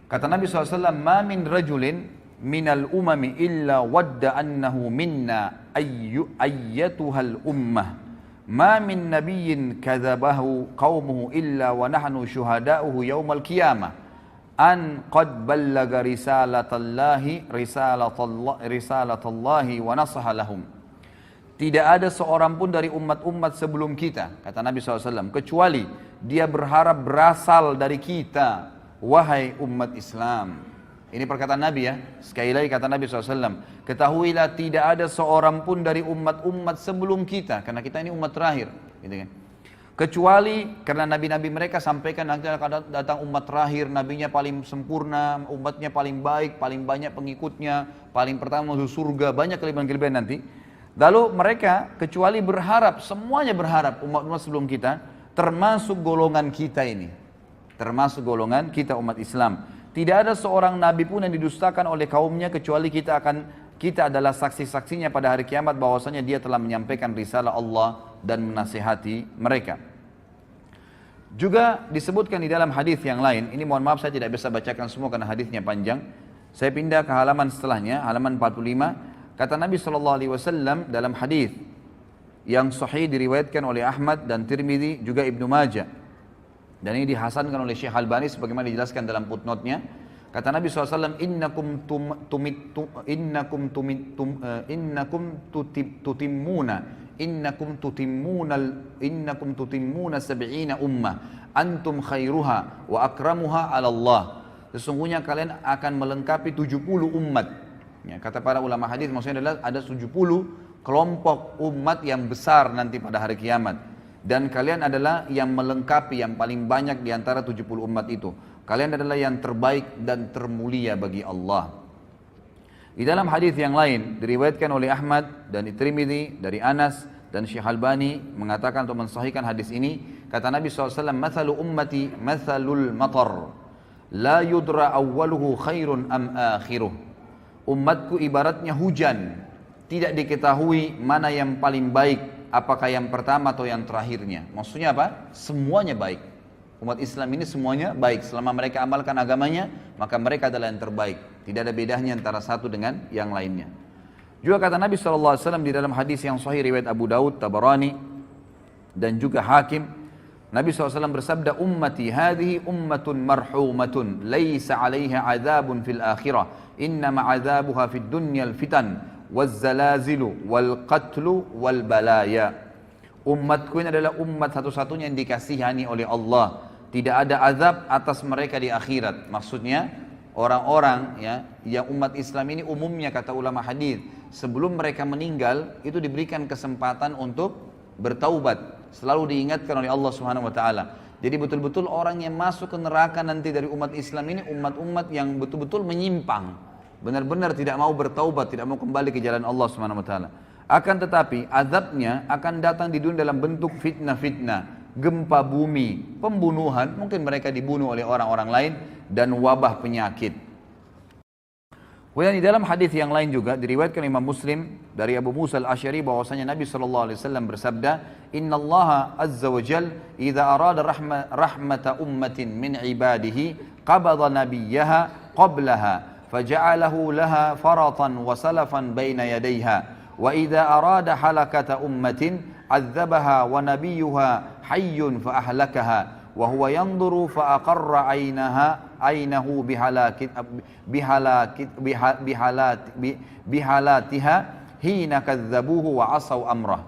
Kata Nabi SAW, ma min rajulin minal umami illa wadda annahu minna ayyatuhal ummah ma min nabiyyin kadzabahu qaumuhu illa wa nahnu syuhada'uhu yaumal qiyamah an qad ballaga risalatallahi wa nasaha lahum. Tidak ada seorang pun dari umat-umat sebelum kita, kata Nabi SAW, kecuali dia berharap berasal dari kita, wahai umat Islam. Ini perkataan Nabi ya. Sekali lagi kata Nabi SAW. Ketahuilah tidak ada seorang pun dari umat-umat sebelum kita. Karena kita ini umat terakhir. Gitu kan. Kecuali karena nabi-nabi mereka sampaikan nanti akan datang umat terakhir. Nabinya paling sempurna. Umatnya paling baik. Paling banyak pengikutnya. Paling pertama masuk surga. Banyak kelebihan-kelebihan nanti. Lalu mereka kecuali berharap. Semuanya berharap umat-umat sebelum kita. Termasuk golongan kita ini. Termasuk golongan kita umat Islam. Tidak ada seorang nabi pun yang didustakan oleh kaumnya kecuali kita adalah saksi-saksinya pada hari kiamat bahwasanya dia telah menyampaikan risalah Allah dan menasihati mereka. Juga disebutkan di dalam hadis yang lain, ini mohon maaf saya tidak bisa bacakan semua karena hadisnya panjang. Saya pindah ke halaman setelahnya, halaman 45. Kata Nabi SAW dalam hadis yang sahih diriwayatkan oleh Ahmad dan Tirmidzi juga Ibnu Majah. Dan ini dihasankan oleh Syekh Albani sebagaimana dijelaskan dalam footnote-nya. Kata Nabi SAW, innakum tutimmuna sab'ina ummah antum khairuha wa akramuha 'ala Allah. Sesungguhnya kalian akan melengkapi 70 umat. Ya, kata para ulama hadis maksudnya adalah ada 70 kelompok umat yang besar nanti pada hari kiamat. Dan kalian adalah yang melengkapi yang paling banyak di antara 70 umat itu. Kalian adalah yang terbaik dan termulia bagi Allah. Di dalam hadis yang lain diriwayatkan oleh Ahmad dan Tirmidzi dari Anas dan Syekh Albani mengatakan untuk mensahihkan hadis ini, kata Nabi SAW, "Mathalu ummati mathalul matar, la yudra awwaluhu khairun am akhiruh." Umatku ibaratnya hujan, tidak diketahui mana yang paling baik, apakah yang pertama atau yang terakhirnya. Maksudnya apa? Semuanya baik. Umat Islam ini semuanya baik. Selama mereka amalkan agamanya, maka mereka adalah yang terbaik. Tidak ada bedanya antara satu dengan yang lainnya. Juga kata Nabi SAW di dalam hadis yang sahih riwayat Abu Daud, Tabarani, dan juga Hakim, Nabi SAW bersabda, ummati hadhihi ummatun marhumatun, laysa alaiha azabun fil akhirah, innama azabuha fid dunyal fitan, wazzalazilu wal qatlu wal balaya. Umatku ini adalah umat satu-satunya yang dikasihani oleh Allah. Tidak ada azab atas mereka di akhirat. Maksudnya orang-orang ya yang umat Islam ini umumnya kata ulama hadis sebelum mereka meninggal itu diberikan kesempatan untuk bertaubat. Selalu diingatkan oleh Allah Subhanahu wa taala. Jadi betul-betul orang yang masuk ke neraka nanti dari umat Islam ini umat-umat yang betul-betul menyimpang. Benar-benar tidak mau bertaubat, tidak mau kembali ke jalan Allah Subhanahu wa taala. Akan tetapi azabnya akan datang di dunia dalam bentuk fitnah-fitnah, gempa bumi, pembunuhan, mungkin mereka dibunuh oleh orang-orang lain dan wabah penyakit. Kemudian di dalam hadis yang lain juga diriwayatkan Imam Muslim dari Abu Musa al-Asy'ari bahwasanya Nabi SAW bersabda, "Innallaha azza wa jal idza arada rahmata ummatin min ibadihi qabada nabiyyaha qablaha فجعله لها فرطا وسلفا بين يديها وإذا أراد حلكة أمة عذبها ونبيها حي فأهلكها وهو ينظر فأقر عينه بحالاتها حين كذبوه وعصوا أمره."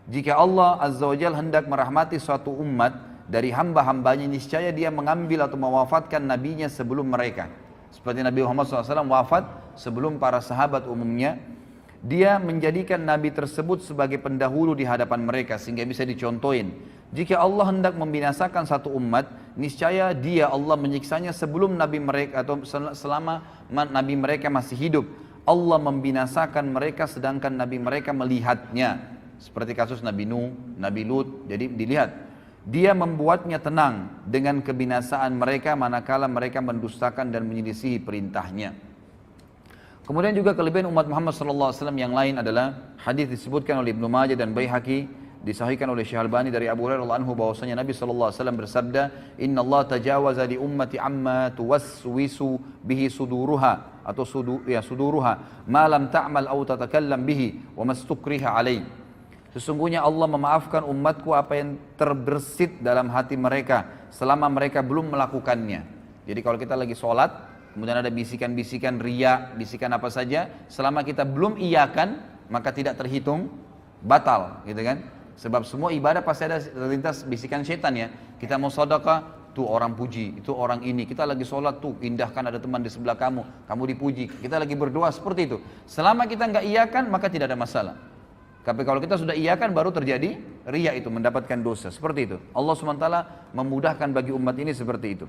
Jika Allah Azza wa Jalla hendak merahmati suatu umat dari hamba-hambanya, niscaya dia mengambil atau mewafatkan nabinya sebelum mereka. Seperti Nabi Muhammad SAW wafat sebelum para sahabat umumnya. Dia menjadikan Nabi tersebut sebagai pendahulu di hadapan mereka sehingga bisa dicontohin. Jika Allah hendak membinasakan satu umat, niscaya dia Allah menyiksanya sebelum Nabi mereka atau selama Nabi mereka masih hidup. Allah membinasakan mereka sedangkan Nabi mereka melihatnya. Seperti kasus Nabi Nuh, Nabi Lut, jadi dilihat. Dia membuatnya tenang dengan kebinasaan mereka manakala mereka mendustakan dan menyelisihi perintahnya. Kemudian juga kelebihan umat Muhammad SAW yang lain adalah hadis disebutkan oleh Ibnu Majah dan Baihaqi, disahihkan oleh Syekh Albani dari Abu Hurairah radhiyallahu anhu bahwasanya Nabi SAW bersabda, "Inna Allah tajawaza li ummati amma tuwaswisu bihi suduruha atau suduruha ma lam ta'mal aw tatakallam bihi wa mastukriha alaihi." Sesungguhnya Allah memaafkan umatku apa yang terbersit dalam hati mereka selama mereka belum melakukannya. Jadi kalau kita lagi sholat, kemudian ada bisikan-bisikan riya, bisikan apa saja, selama kita belum iyakan, maka tidak terhitung batal, gitu kan? Sebab semua ibadah pasti ada terlintas bisikan syaitan ya. Kita mau sedekah, tuh orang puji, itu orang ini. Kita lagi sholat tuh, indahkan ada teman di sebelah kamu, kamu dipuji. Kita lagi berdoa seperti itu. Selama kita nggak iyakan, maka tidak ada masalah. Tapi kalau kita sudah iyakan, baru terjadi riya itu, mendapatkan dosa. Seperti itu. Allah SWT memudahkan bagi umat ini seperti itu.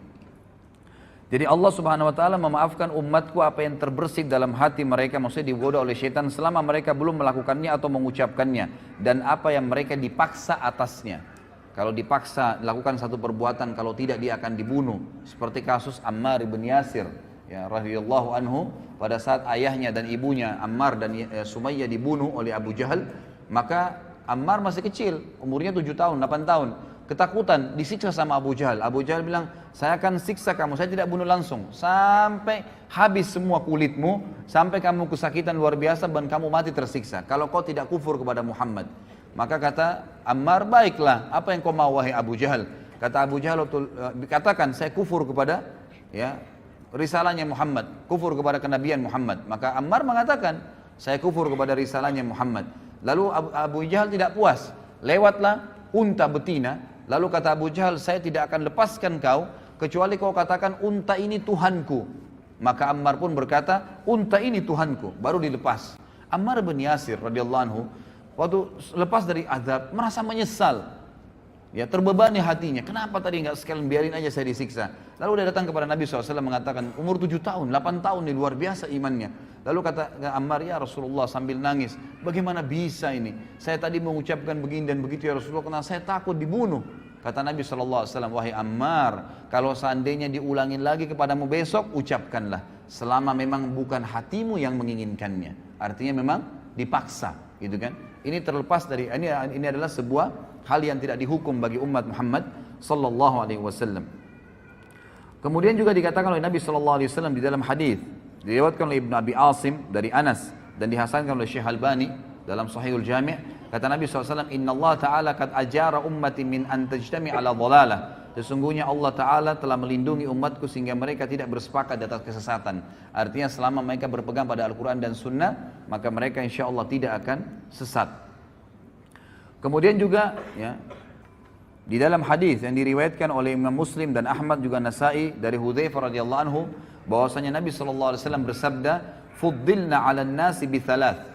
Jadi Allah Subhanahu wa taala memaafkan umatku apa yang terbersih dalam hati mereka, maksudnya digoda oleh syaitan selama mereka belum melakukannya atau mengucapkannya, dan apa yang mereka dipaksa atasnya. Kalau dipaksa lakukan satu perbuatan, kalau tidak dia akan dibunuh. Seperti kasus Ammar ibn Yasir, ya radhiyallahu anhu, pada saat ayahnya dan ibunya Ammar dan Sumayyah dibunuh oleh Abu Jahal, maka Ammar masih kecil, umurnya 7 tahun, 8 tahun. Ketakutan, disiksa sama Abu Jahal. Abu Jahal bilang, saya akan siksa kamu, saya tidak bunuh langsung. Sampai habis semua kulitmu, sampai kamu kesakitan luar biasa dan kamu mati tersiksa. Kalau kau tidak kufur kepada Muhammad. Maka kata Ammar, baiklah, apa yang kau mau wahai Abu Jahal? Kata Abu Jahal, katakan saya kufur kepada risalahnya Muhammad, kufur kepada kenabian Muhammad. Maka Ammar mengatakan, saya kufur kepada risalahnya Muhammad. Lalu Abu Jahal tidak puas, lewatlah unta betina. Lalu kata Abu Jahal, saya tidak akan lepaskan kau kecuali kau katakan unta ini Tuhanku. Maka Ammar pun berkata, unta ini Tuhanku, baru dilepas. Ammar bin Yasir radhiyallahu anhu waktu lepas dari azab merasa menyesal, ya terbebani hatinya. Kenapa tadi nggak sekalian biarin aja saya disiksa? Lalu dia datang kepada Nabi SAW mengatakan, umur 7 tahun, 8 tahun ini luar biasa imannya. Lalu kata Ammar, ya Rasulullah sambil nangis, bagaimana bisa ini? Saya tadi mengucapkan begini dan begitu ya Rasulullah, karena saya takut dibunuh. Kata Nabi SAW, wahai Ammar, kalau seandainya diulangin lagi kepadamu besok, ucapkanlah. Selama memang bukan hatimu yang menginginkannya. Artinya memang dipaksa, gitu kan? Ini terlepas dari, ini adalah sebuah hal yang tidak dihukum bagi umat Muhammad sallallahu alaihi wasallam. Kemudian juga dikatakan oleh Nabi sallallahu alaihi wasallam di dalam hadis diriwayatkan oleh Ibnu Abi Asim dari Anas dan dihasankan oleh Syekh Albani dalam Sahihul Jami', kata Nabi SAW, Inna Allah Ta'ala qad ajara ummati min an tajtami ala dhalalah. Sesungguhnya Allah Ta'ala telah melindungi umatku sehingga mereka tidak bersepakat di atas kesesatan. Artinya selama mereka berpegang pada Al-Quran dan Sunnah, maka mereka insya Allah tidak akan sesat. Kemudian juga di dalam hadis yang diriwayatkan oleh Imam Muslim dan Ahmad juga Nasai dari Hudzaifah radhiyallahu anhu, bahwasanya Nabi SAW bersabda, fuddilna 'alan nasi bi thalath,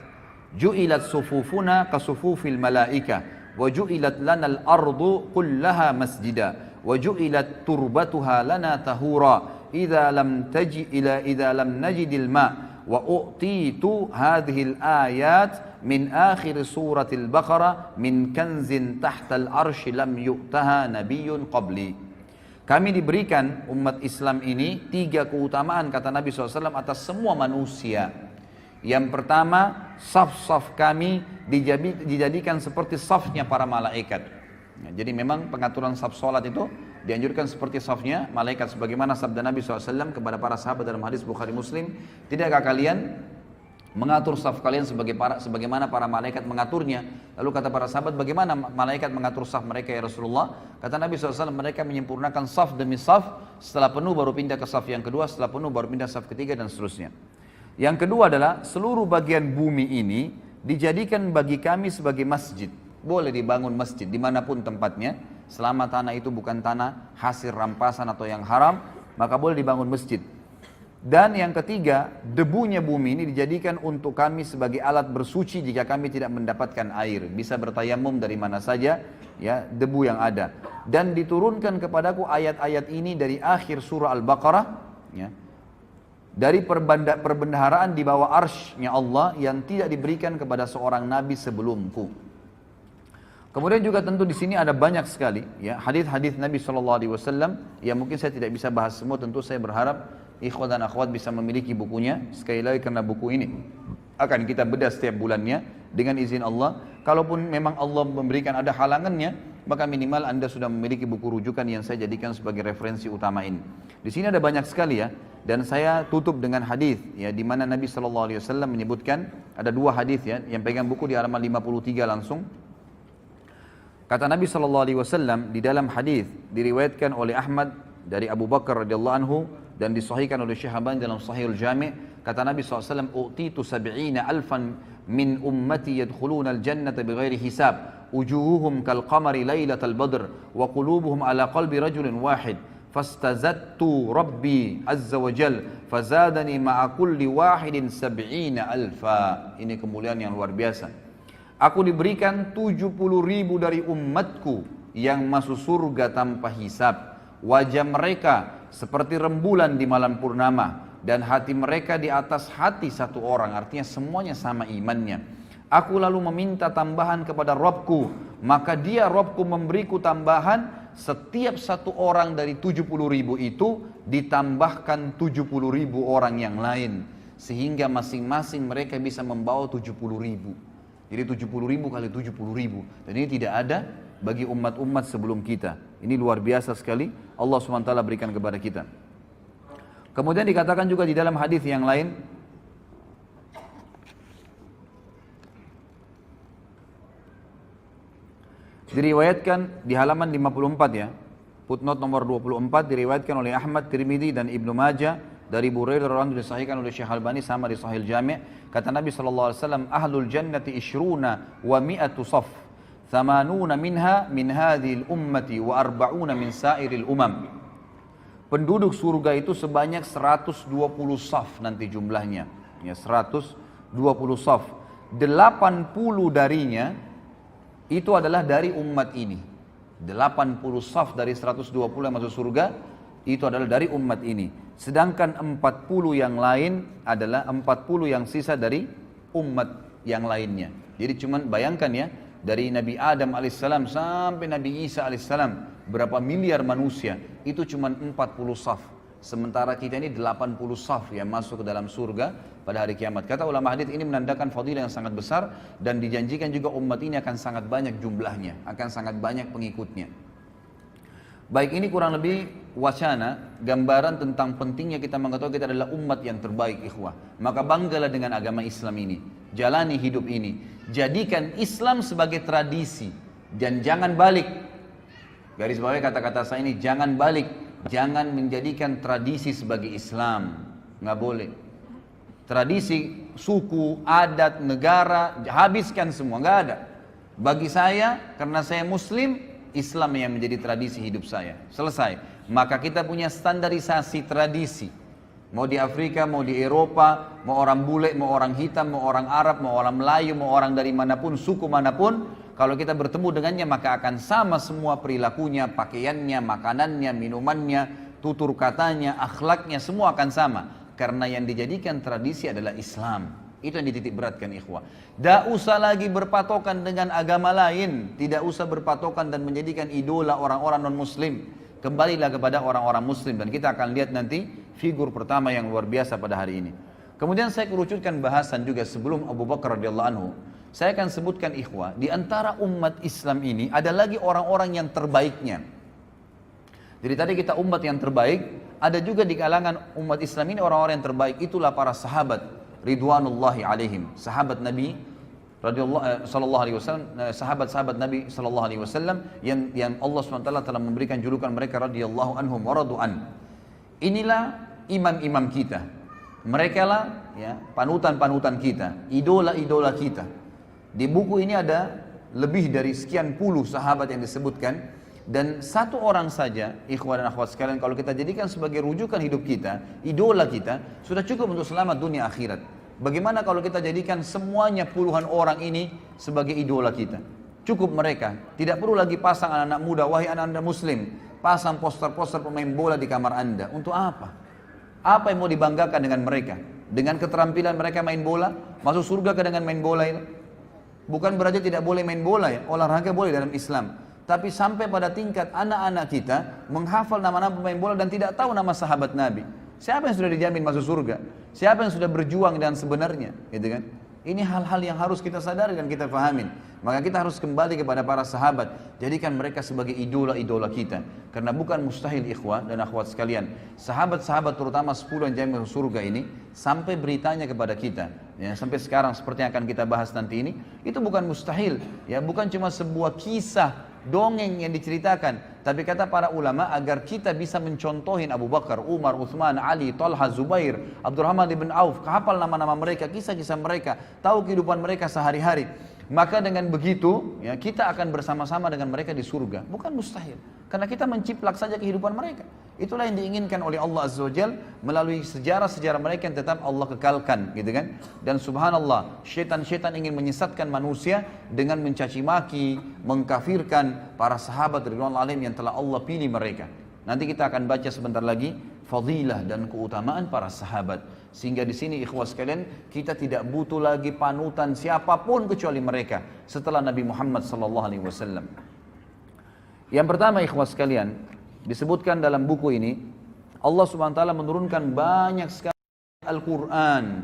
ju'ilat sufufuna ka sufufil malaika, wa ju'ilat lana al-ardu kullaha masjida, wa ju'ilat turbatuha lana tahura, idza lam najidil ma, wa u'titu hadhihi al-ayat min akhir suratil Baqarah min kanzin tahtal arshi lam yu'taha nabiyyun qabli. Kami diberikan umat Islam ini 3 keutamaan, kata Nabi SAW, atas semua manusia. Yang pertama, saf-saf kami dijadikan seperti safnya para malaikat. Jadi memang pengaturan saf salat itu dianjurkan seperti safnya malaikat, sebagaimana sabda Nabi SAW kepada para sahabat dalam hadis Bukhari Muslim, tidakkah kalian mengatur saf kalian sebagaimana para malaikat mengaturnya? Lalu kata para sahabat, bagaimana malaikat mengatur saf mereka ya Rasulullah? Kata Nabi SAW, mereka menyempurnakan saf demi saf, setelah penuh baru pindah ke saf yang kedua, setelah penuh baru pindah saf ketiga, dan seterusnya. Yang kedua adalah seluruh bagian bumi ini dijadikan bagi kami sebagai masjid. Boleh dibangun masjid dimanapun tempatnya, selama tanah itu bukan tanah hasil rampasan atau yang haram, maka boleh dibangun masjid. Dan yang ketiga, debunya bumi ini dijadikan untuk kami sebagai alat bersuci jika kami tidak mendapatkan air. Bisa bertayamum dari mana saja, ya, debu yang ada. Dan diturunkan kepadaku ayat-ayat ini dari akhir surah Al-Baqarah, ya, dari perbendaharaan di bawah arsy-Nya Allah yang tidak diberikan kepada seorang nabi sebelumku. Kemudian juga tentu di sini ada banyak sekali, ya, hadis-hadis Nabi SAW yang mungkin saya tidak bisa bahas semua. Tentu saya berharap ikhwan dan akhwat bisa memiliki bukunya. Sekali lagi, karena buku ini akan kita bedah setiap bulannya dengan izin Allah. Kalaupun memang Allah memberikan ada halangannya, maka minimal Anda sudah memiliki buku rujukan yang saya jadikan sebagai referensi utama ini. Di sini ada banyak sekali, ya, dan saya tutup dengan hadis, ya, di mana Nabi SAW menyebutkan ada 2 hadis, ya, yang pegang buku di halaman 53 langsung. Kata Nabi SAW di dalam hadis diriwayatkan oleh Ahmad dari Abu Bakar radhiyallahu anhu dan disahihkan oleh Syekh Albani dalam Sahihul Jami', kata Nabi SAW, u'titu 70,000 min ummati yadkhuluna al-jannata bighairi hisab, wujuhuhum kal qamari lailatal badr wa qulubuhum ala qalbi rajulin wahid, fastazattu rabbi azza wa jal fazadani ma'a kulli wahidin sab'ina alfa. Ini kemuliaan yang luar biasa. Aku diberikan 70.000 dari umatku yang masuk surga tanpa hisab. Wajah mereka seperti rembulan di malam purnama, dan hati mereka di atas hati satu orang, artinya semuanya sama imannya. Aku lalu meminta tambahan kepada Rabbku, maka dia Rabbku memberiku tambahan. Setiap satu orang dari 70.000 itu ditambahkan 70.000 orang yang lain, sehingga masing-masing mereka bisa membawa 70.000. Jadi 70.000 kali 70.000, dan ini tidak ada bagi umat-umat sebelum kita. Ini luar biasa sekali Allah SWT berikan kepada kita. Kemudian dikatakan juga di dalam hadis yang lain, diriwayatkan di halaman 54 ya, footnote nomor 24, diriwayatkan oleh Ahmad, Tirmidzi dan Ibnu Majah dari Burairah radhiyallahu anhu, disahihkan oleh Syekh Albani sama di Sahih Jami'. Kata Nabi SAW, ahlul jannati ishruna wa mi'atu saf, thamanuna minha min hadhil ummati wa arba'una min sairil umam. Penduduk surga itu sebanyak 120 saf nanti jumlahnya, ya 120 saf. 80 darinya itu adalah dari umat ini. 80 saf dari 120 yang masuk surga itu adalah dari umat ini. Sedangkan 40 yang lain adalah 40 yang sisa dari umat yang lainnya. Jadi cuman bayangkan ya, dari Nabi Adam alaihissalam sampai Nabi Isa alaihissalam, berapa miliar manusia, itu cuma 40 saf. Sementara kita ini 80 saf yang masuk ke dalam surga pada hari kiamat. Kata ulama hadis, ini menandakan fadilah yang sangat besar, dan dijanjikan juga umat ini akan sangat banyak jumlahnya, akan sangat banyak pengikutnya. Baik, ini kurang lebih wacana, gambaran tentang pentingnya kita mengetahui kita adalah umat yang terbaik, ikhwah. Maka banggalah dengan agama Islam ini, jalani hidup ini, jadikan Islam sebagai tradisi, dan jangan balik. Garis bawah kata-kata saya ini, jangan balik, jangan menjadikan tradisi sebagai Islam, nggak boleh. Tradisi, suku, adat, negara, habiskan semua, nggak ada. Bagi saya, karena saya Muslim, Islam yang menjadi tradisi hidup saya. Selesai. Maka kita punya standarisasi tradisi. Mau di Afrika, mau di Eropa, mau orang bule, mau orang hitam, mau orang Arab, mau orang Melayu, mau orang dari manapun, suku manapun, kalau kita bertemu dengannya maka akan sama semua perilakunya, pakaiannya, makanannya, minumannya, tutur katanya, akhlaknya, semua akan sama. Karena yang dijadikan tradisi adalah Islam. Itu yang dititik beratkan, ikhwah. Tidak usah lagi berpatokan dengan agama lain. Tidak usah berpatokan dan menjadikan idola orang-orang non-muslim. Kembalilah kepada orang-orang muslim. Dan kita akan lihat nanti figur pertama yang luar biasa pada hari ini. Kemudian saya kerucutkan bahasan juga sebelum Abu Bakar radhiyallahu anhu. Saya akan sebutkan, ikhwah, di antara umat Islam ini ada lagi orang-orang yang terbaiknya. Jadi tadi kita umat yang terbaik, ada juga di kalangan umat Islam ini orang-orang yang terbaik. Itulah para sahabat ridwanullahi alaihim, sahabat Nabi sallallahu alaihi wasallam, sahabat-sahabat Nabi sallallahu alaihi wasallam yang Allah SWT telah memberikan julukan mereka radhiyallahu anhum wa radu'an. Inilah imam-imam kita. Mereka lah ya, panutan-panutan kita, idola-idola kita. Di buku ini ada lebih dari sekian puluh sahabat yang disebutkan, dan satu orang saja, ikhwan dan akhwat sekalian, kalau kita jadikan sebagai rujukan hidup kita, idola kita, sudah cukup untuk selamat dunia akhirat. Bagaimana kalau kita jadikan semuanya puluhan orang ini sebagai idola kita? Cukup mereka, tidak perlu lagi pasang anak-anak muda, wahai anak-anak muslim, pasang poster-poster pemain bola di kamar anda. Untuk apa? Apa yang mau dibanggakan dengan mereka? Dengan keterampilan mereka main bola? Masuk surga ke dengan main bola itu? Bukan berarti tidak boleh main bola ya, olahraga boleh dalam Islam. Tapi sampai pada tingkat anak-anak kita menghafal nama-nama pemain bola dan tidak tahu nama sahabat Nabi. Siapa yang sudah dijamin masuk surga? Siapa yang sudah berjuang dan sebenarnya? Gitu kan? Ini hal-hal yang harus kita sadari dan kita fahamin. Maka kita harus kembali kepada para sahabat. Jadikan mereka sebagai idola-idola kita. Karena bukan mustahil, ikhwah dan akhwat sekalian. Sahabat-sahabat terutama 10 yang jamin masuk surga ini, sampai beritanya kepada kita, ya, sampai sekarang seperti yang akan kita bahas nanti ini, itu bukan mustahil. Ya, bukan cuma sebuah kisah dongeng yang diceritakan, tapi kata para ulama agar kita bisa mencontohin Abu Bakar, Umar, Uthman, Ali, Talha, Zubair, Abdurrahman ibn Auf, hafal nama-nama mereka, kisah-kisah mereka, tahu kehidupan mereka sehari-hari. Maka dengan begitu ya, kita akan bersama-sama dengan mereka di surga. Bukan mustahil. Karena kita menciplak saja kehidupan mereka. Itulah yang diinginkan oleh Allah Azza wa Jal melalui sejarah-sejarah mereka yang tetap Allah kekalkan, gitu kan? Dan subhanallah, syaitan-syaitan ingin menyesatkan manusia dengan mencaci maki, mengkafirkan para sahabat ridwanul alaihim yang telah Allah pilih mereka. Nanti kita akan baca sebentar lagi fadilah dan keutamaan para sahabat. Sehingga di sini ikhwas sekalian, kita tidak butuh lagi panutan siapapun kecuali mereka setelah Nabi Muhammad SAW. Yang pertama ikhwas sekalian, disebutkan dalam buku ini, Allah SWT menurunkan banyak sekali Al-Quran.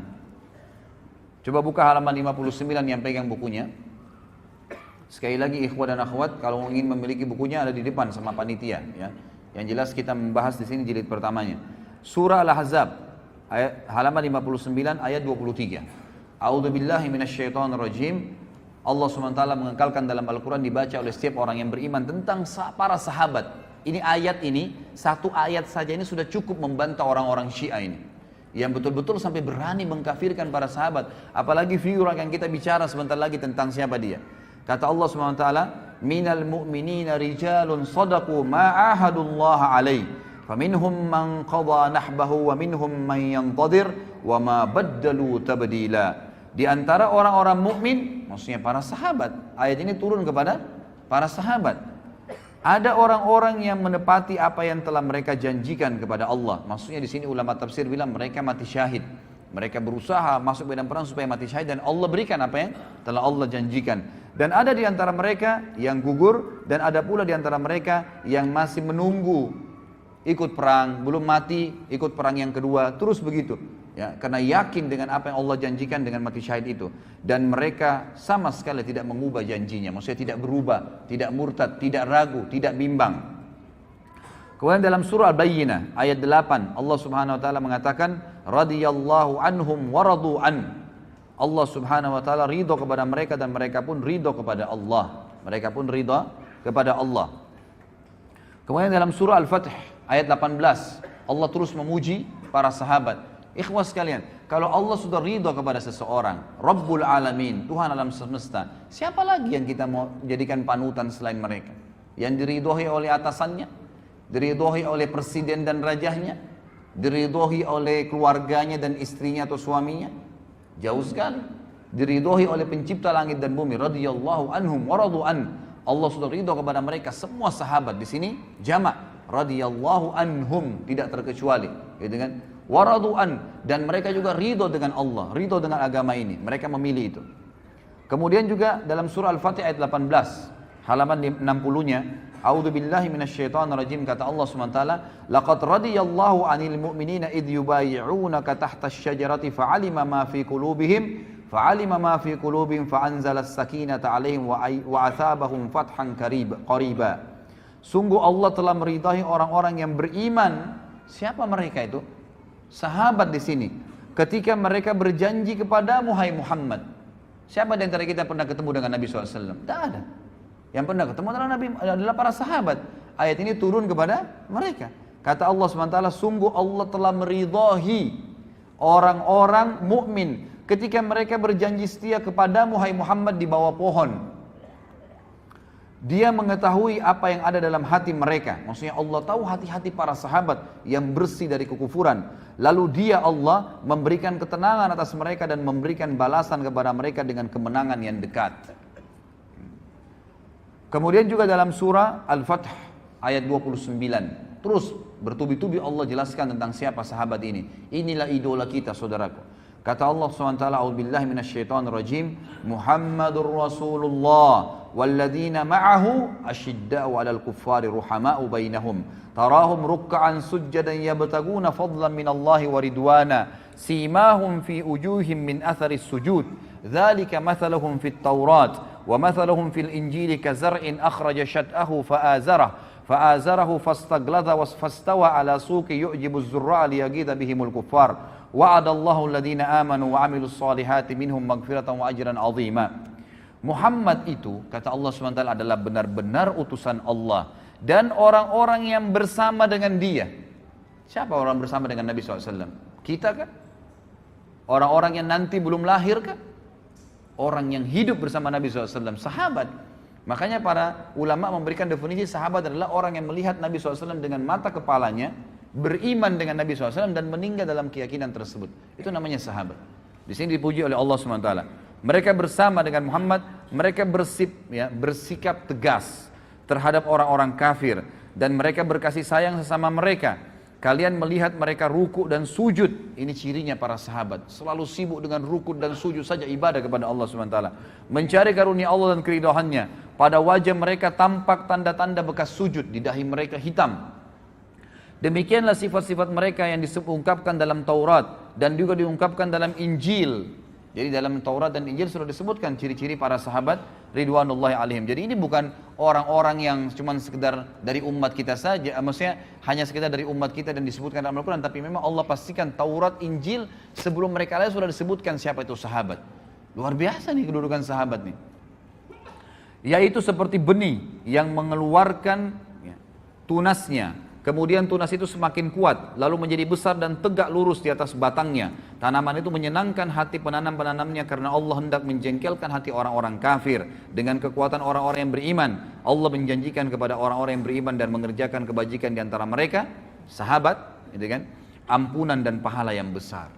Coba buka halaman 59 yang pegang bukunya. Sekali lagi ikhwah dan akhwat, kalau ingin memiliki bukunya ada di depan sama panitia, ya. Yang jelas kita membahas di sini jilid pertamanya. Surah Al-Ahzab, halaman 59 ayat 23. A'udzubillahi minasyaitonirrajim. Allah SWT mengekalkan dalam Al-Quran dibaca oleh setiap orang yang beriman tentang para sahabat. Ini ayat ini, satu ayat saja ini sudah cukup membantah orang-orang Syiah ini. Yang betul-betul sampai berani mengkafirkan para sahabat. Apalagi figura yang kita bicara sebentar lagi tentang siapa dia. Kata Allah SWT, minal mu'minina rijalun sadaku ma'ahadullah alaih. Faminhum man qadha nahbahu wa minhum man yantadir wa ma baddalu tabdila. Di antara orang-orang mukmin, maksudnya para sahabat. Ayat ini turun kepada para sahabat. Ada orang-orang yang menepati apa yang telah mereka janjikan kepada Allah. Maksudnya di sini ulama tafsir bilang mereka mati syahid. Mereka berusaha masuk medan perang supaya mati syahid dan Allah berikan apa yang telah Allah janjikan. Dan ada di antara mereka yang gugur dan ada pula di antara mereka yang masih menunggu ikut perang, belum mati, ikut perang yang kedua, terus begitu. Ya, karena yakin dengan apa yang Allah janjikan dengan mati syahid itu. Dan mereka sama sekali tidak mengubah janjinya. Maksudnya tidak berubah, tidak murtad, tidak ragu, tidak bimbang. Kemudian dalam surah Al-Bayyinah ayat 8 Allah Subhanahu wa taala mengatakan radhiyallahu anhum wa radu an. Allah Subhanahu wa taala ridha kepada mereka dan mereka pun ridha kepada Allah. Mereka pun ridha kepada Allah. Kemudian dalam surah Al-Fath ayat 18 Allah terus memuji para sahabat. Ikhwas sekalian, kalau Allah sudah ridha kepada seseorang, Rabbul Alamin, Tuhan alam semesta, siapa lagi yang kita mau jadikan panutan selain mereka? Yang diridhoi oleh atasannya, diridhoi oleh presiden dan rajahnya, diridhoi oleh keluarganya dan istrinya atau suaminya? Jauh sekali. Diridhoi oleh pencipta langit dan bumi, radhiyallahu anhum wa radu an. Allah sudah ridha kepada mereka semua sahabat. Di sini jamak, radhiyallahu anhum, tidak terkecuali, gitu kan? Waradu'an, dan mereka juga ridho dengan Allah, ridho dengan agama ini, mereka memilih itu. Kemudian juga dalam surah Al-Fatih ayat 18 halaman 60-nya, a'udzubillahi minasyaitonirrajim, kata Allah SWT, laqad radiyallahu 'anil mu'minina idh yubayyi'unaka tahta asy-syajarati fa'alima ma fi qulubihim fa'anzala as-sakinata 'alaihim wa athabahum fathan qariba. Sungguh Allah telah meridai orang-orang yang beriman. Siapa mereka itu? Sahabat di sini. Ketika mereka berjanji kepadamu, hai Muhammad. Siapa di antara kita pernah ketemu dengan Nabi SAW? Tidak ada. Yang pernah ketemu adalah para sahabat. Ayat ini turun kepada mereka. Kata Allah SWT, sungguh Allah telah meridai orang-orang mukmin ketika mereka berjanji setia kepadamu, hai Muhammad, di bawah pohon. Dia mengetahui apa yang ada dalam hati mereka. Maksudnya Allah tahu hati-hati para sahabat yang bersih dari kekufuran. Lalu dia Allah memberikan ketenangan atas mereka dan memberikan balasan kepada mereka dengan kemenangan yang dekat. Kemudian juga dalam surah Al-Fath ayat 29. Terus bertubi-tubi Allah jelaskan tentang siapa sahabat ini. Inilah idola kita, saudaraku. Kata Allah SWT, a'udzubillahi minasyaitonirrajim, Muhammadur Rasulullah walladzina ma'ahu asyidda'u 'alal kuffari ruhama'u bainahum tarahum ruk'an sujjadan yabtaguna fadlan minallahi wa ridwana simahum fi wujuhim min atharis sujud dzalika mathaluhum fit taurat wa mathaluhum fil injili kazar'in akhraja shat'ahu fa'azarahu fastagladha fastawa 'ala suqi yu'jibu az-zurra'a liyaghidha bihimul kuffar wa'adallahu alladhina amanu wa 'amilus solihati minhum maghfiratan wa ajran 'azima. Muhammad itu, kata Allah SWT, adalah benar-benar utusan Allah dan orang-orang yang bersama dengan dia. Siapa orang bersama dengan Nabi SAW? Kita kan? Orang-orang yang nanti belum lahir kan? Orang yang hidup bersama Nabi SAW, sahabat. Makanya para ulama memberikan definisi sahabat adalah orang yang melihat Nabi SAW dengan mata kepalanya, beriman dengan Nabi SAW dan meninggal dalam keyakinan tersebut. Itu namanya sahabat. Di sini dipuji oleh Allah SWT. Mereka bersama dengan Muhammad, mereka bersikap tegas terhadap orang-orang kafir. Dan mereka berkasih sayang sesama mereka. Kalian melihat mereka ruku dan sujud. Ini cirinya para sahabat. Selalu sibuk dengan ruku dan sujud saja, ibadah kepada Allah SWT. Mencari karunia Allah dan keridhaannya. Pada wajah mereka tampak tanda-tanda bekas sujud. Di dahi mereka hitam. Demikianlah sifat-sifat mereka yang diungkapkan dalam Taurat. Dan juga diungkapkan dalam Injil. Jadi dalam Taurat dan Injil sudah disebutkan ciri-ciri para sahabat ridwanullahi alaihim. Jadi ini bukan orang-orang yang cuma sekedar dari umat kita saja, maksudnya hanya sekedar dari umat kita dan disebutkan dalam Al-Quran, tapi memang Allah pastikan Taurat, Injil sebelum mereka lahir sudah disebutkan siapa itu sahabat. Luar biasa nih kedudukan sahabat nih. Yaitu seperti benih yang mengeluarkan tunasnya. Kemudian tunas itu semakin kuat, lalu menjadi besar dan tegak lurus di atas batangnya. Tanaman itu menyenangkan hati penanam-penanamnya karena Allah hendak menjengkelkan hati orang-orang kafir. Dengan kekuatan orang-orang yang beriman, Allah menjanjikan kepada orang-orang yang beriman dan mengerjakan kebajikan di antara mereka, sahabat, gitu kan, ampunan dan pahala yang besar.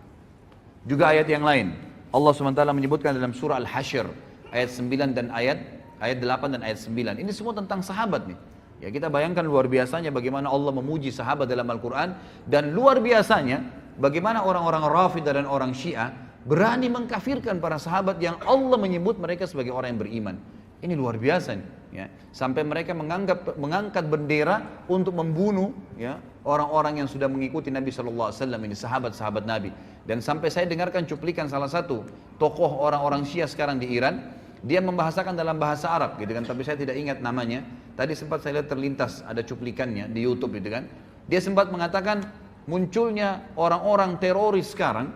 Juga ayat yang lain, Allah SWT menyebutkan dalam surah Al-Hasyr, ayat 9 dan ayat 8 dan ayat 9. Ini semua tentang sahabat nih. Ya, kita bayangkan luar biasanya bagaimana Allah memuji sahabat dalam Al-Quran, dan luar biasanya bagaimana orang-orang Rafidah dan orang Syiah berani mengkafirkan para sahabat yang Allah menyebut mereka sebagai orang yang beriman. Ini luar biasa nih, ya. Sampai mereka mengangkat bendera untuk membunuh, ya, orang-orang yang sudah mengikuti Nabi SAW, ini sahabat-sahabat Nabi. Dan sampai saya dengarkan cuplikan salah satu tokoh orang-orang Syiah sekarang di Iran. Dia membahasakan dalam bahasa Arab gitu kan, tapi saya tidak ingat namanya. Tadi sempat saya lihat terlintas ada cuplikannya di YouTube gitu kan. Dia sempat mengatakan munculnya orang-orang teroris sekarang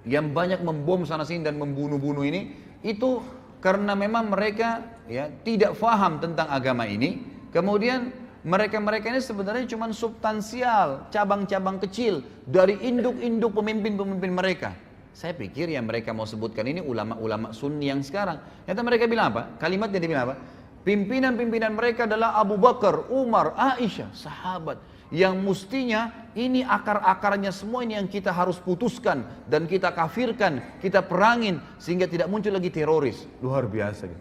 yang banyak membom sana sini dan membunuh-bunuh ini, itu karena memang mereka ya tidak faham tentang agama ini. Kemudian mereka-mereka ini sebenarnya cuma substansial, cabang-cabang kecil dari induk-induk pemimpin-pemimpin mereka. Saya pikir yang mereka mau sebutkan ini ulama-ulama sunni yang sekarang. Ternyata mereka bilang apa? Kalimatnya dia bilang apa? Pimpinan-pimpinan mereka adalah Abu Bakar, Umar, Aisyah, sahabat. Yang mestinya ini akar-akarnya semua ini yang kita harus putuskan. Dan kita kafirkan, kita perangin. Sehingga tidak muncul lagi teroris. Luar biasa.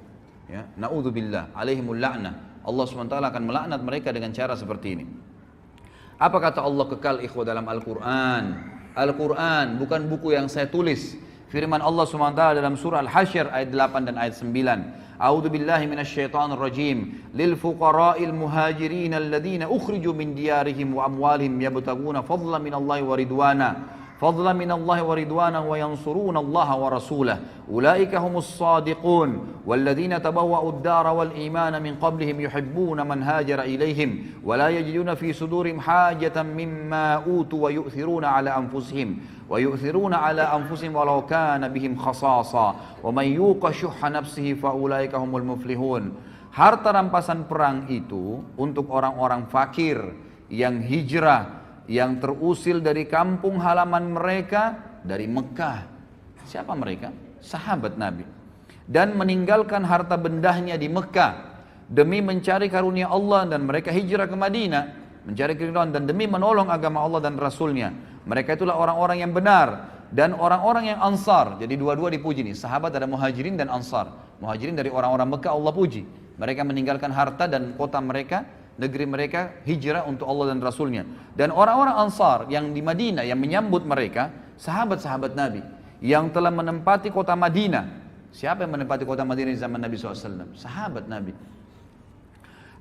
Ya, na'udzubillah, alaihimul la'nah. Allah SWT akan melaknat mereka dengan cara seperti ini. Apa kata Allah kekal ikhwah dalam Al-Quran? Al-Quran bukan buku yang saya tulis. Firman Allah SWT dalam surah Al-Hasyr ayat 8 dan ayat 9. A'udzu billahi minasyaitonir rajim. Lil fuqara'il muhajirin alladziina ukhriju min diyarihim wa amwalihim yabtaguna fadlan minallahi wa ridwana. Fadlan minallahi wa ridwana wa yansuruna Allah wa rasulahu. Ulaika humus shadiqun. Walladziina tabawwa'ud dara wal imana min qablihim yuhibbuna man hajara ilaihim wa la yajiduna fi sudurihim hajatan mimma utu wa yu'thiruna ala anfusihim. وَيُؤْثِرُونَ عَلَىٰ أَنفُسِهِمْ وَلَوْ كَانَ بِهِمْ خَصَاصَةٌ وَمَنْ يُوقَ شُحَّ نَفْسِهِ فَأُولَٰئِكَ هُمُ الْمُفْلِحُونَ. Harta rampasan perang itu untuk orang-orang fakir yang hijrah, yang terusil dari kampung halaman mereka dari Mekah. Siapa mereka? Sahabat Nabi. Dan meninggalkan harta bendahnya di Mekah demi mencari karunia Allah, dan mereka hijrah ke Madinah mencari keridhaan dan demi menolong agama Allah dan Rasulnya. Mereka itulah orang-orang yang benar dan orang-orang yang ansar. Jadi dua-dua dipuji nih. Sahabat ada muhajirin dan ansar. Muhajirin dari orang-orang Mekah Allah puji. Mereka meninggalkan harta dan kota mereka, negeri mereka, hijrah untuk Allah dan Rasulnya. Dan orang-orang ansar yang di Madinah yang menyambut mereka, sahabat-sahabat Nabi yang telah menempati kota Madinah. Siapa yang menempati kota Madinah di zaman Nabi SAW? Sahabat Nabi.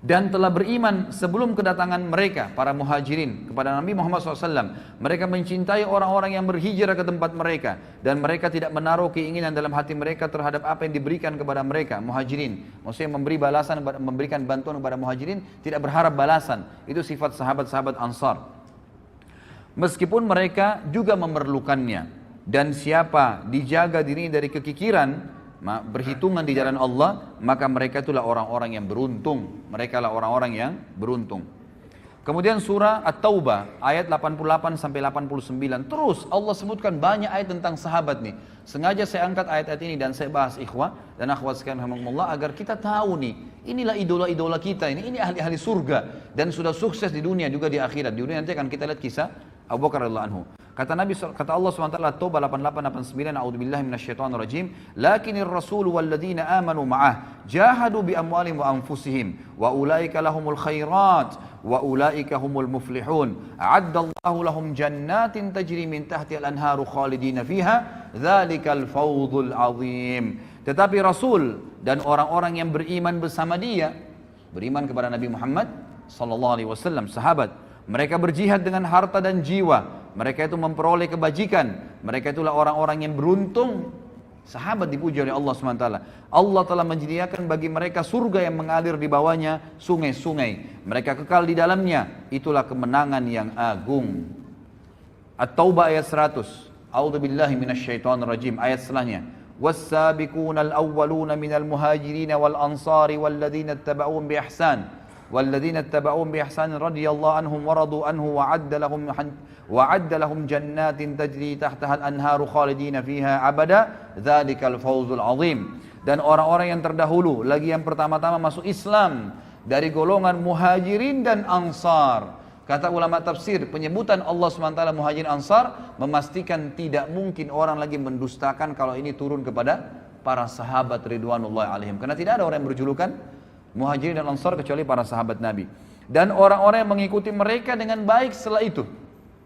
Dan telah beriman sebelum kedatangan mereka, para muhajirin, kepada Nabi Muhammad SAW. Mereka mencintai orang-orang yang berhijrah ke tempat mereka. Dan mereka tidak menaruh keinginan dalam hati mereka terhadap apa yang diberikan kepada mereka, muhajirin. Maksudnya memberi balasan, memberikan bantuan kepada muhajirin, tidak berharap balasan. Itu sifat sahabat-sahabat Ansar. Meskipun mereka juga memerlukannya. Dan siapa dijaga diri dari kekikiran, berhitungan di jalan Allah, maka mereka itulah orang-orang yang beruntung. Mereka lah orang-orang yang beruntung. Kemudian surah At-Taubah ayat 88 sampai 89. Terus Allah sebutkan banyak ayat tentang sahabat nih. Sengaja saya angkat ayat-ayat ini dan saya bahas ikhwah dan akhwat sekalian rahimakumullah agar kita tahu nih, inilah idola-idola kita ini ahli-ahli surga dan sudah sukses di dunia juga di akhirat. Di dunia nanti akan kita lihat kisah Abu Bakar radhiyallahu anhu. Kata Allah SWT, Taubah 88-89, A'udzubillahi minasyaitonirrajim, lakinir rasul walladzina amanu ma'ah jahadu bi amwalihim wa anfusihim wa ulaika lahumul khairat wa ulaika humul muflihun. A'addallahu lahum jannatin tajri min tahtiha al-anharu khalidina fiha, dzalikal fawzul azim. Tetapi Rasul dan orang-orang yang beriman bersama dia, beriman kepada Nabi Muhammad sallallahu alaihi wasallam, sahabat, mereka berjihad dengan harta dan jiwa. Mereka itu memperoleh kebajikan. Mereka itulah orang-orang yang beruntung. Sahabat dipuji oleh Allah SWT. Allah telah menyediakan bagi mereka surga yang mengalir di bawahnya sungai-sungai. Mereka kekal di dalamnya. Itulah kemenangan yang agung. At-Taubah ayat 100. A'udzubillahi minasyaitonirrajim. Ayat setelahnya. Was-sabiquna al-awwaluna minal muhajirin wal ansari walladzina ittaba'uhum bi ihsan. والذين اتبعوهم بإحسان رضي الله عنهم ورضوا عنه وعد لهم جنات تجري تحتها الأنهار خالدين فيها أبدا ذلك الفوز العظيم. Dan orang-orang yang terdahulu lagi yang pertama-tama masuk Islam dari golongan muhajirin dan ansar. Kata ulama tafsir, penyebutan Allah SWT muhajirin ansar memastikan tidak mungkin orang lagi mendustakan kalau ini turun kepada para sahabat ridwanullah alaihim, karena tidak ada orang yang berjulukan Muhajirin dan Ansar kecuali para sahabat Nabi. Dan orang-orang yang mengikuti mereka dengan baik setelah itu.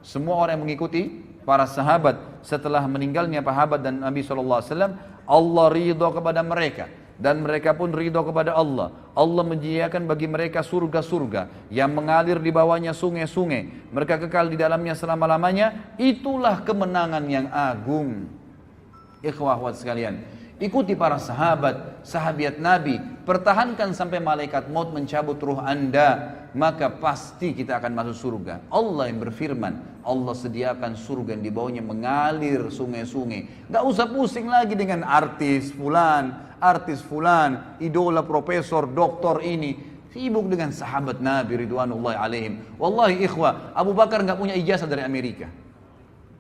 Semua orang yang mengikuti para sahabat setelah meninggalnya sahabat dan Nabi SAW, Allah ridho kepada mereka. Dan mereka pun ridho kepada Allah. Allah menyediakan bagi mereka surga-surga yang mengalir di bawahnya sungai-sungai. Mereka kekal di dalamnya selama-lamanya. Itulah kemenangan yang agung. Ikhwah akhwat sekalian, ikuti para sahabat, sahabiat Nabi, pertahankan sampai malaikat maut mencabut ruh anda, maka pasti kita akan masuk surga. Allah yang berfirman, Allah sediakan surga yang di bawahnya mengalir sungai-sungai. Gak usah pusing lagi dengan artis fulan, idola profesor, doktor ini. Sibuk dengan sahabat Nabi ridwanullah alaihim. Wallahi ikhwah, Abu Bakar gak punya ijazah dari Amerika,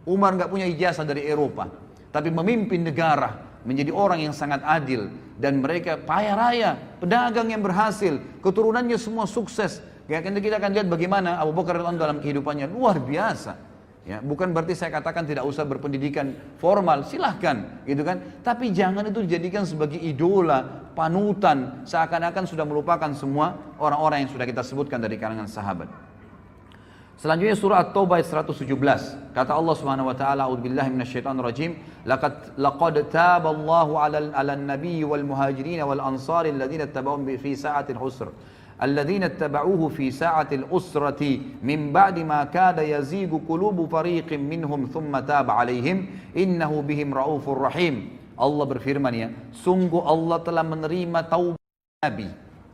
Umar gak punya ijazah dari Eropa, tapi memimpin negara menjadi orang yang sangat adil, dan mereka kaya raya, pedagang yang berhasil, keturunannya semua sukses. Kita akan lihat bagaimana Abu Bakar radhiyallahu anhu dalam kehidupannya luar biasa. Ya, bukan berarti saya katakan tidak usah berpendidikan formal, silahkan, gitu kan. Tapi jangan itu dijadikan sebagai idola, panutan, seakan-akan sudah melupakan semua orang-orang yang sudah kita sebutkan dari kalangan sahabat. Selanjutnya surah At-Taubah ayat 117. Kata Allah Subhanahu wa taala, a'udzubillahi minasyaitonirrajim, laqad taballahu 'alan nabiyyi wal muhajirin wal ansari alladziina ittaba'uuhu fi sa'atil usr. Alladziina ittaba'uuhu fi sa'atil usrati min ba'di ma kada yazigu qulubu fariqin minhum thumma taba 'alaihim innahu bihim raufur rahim. Allah berfirman, ya, sungguh Allah telah menerima taubat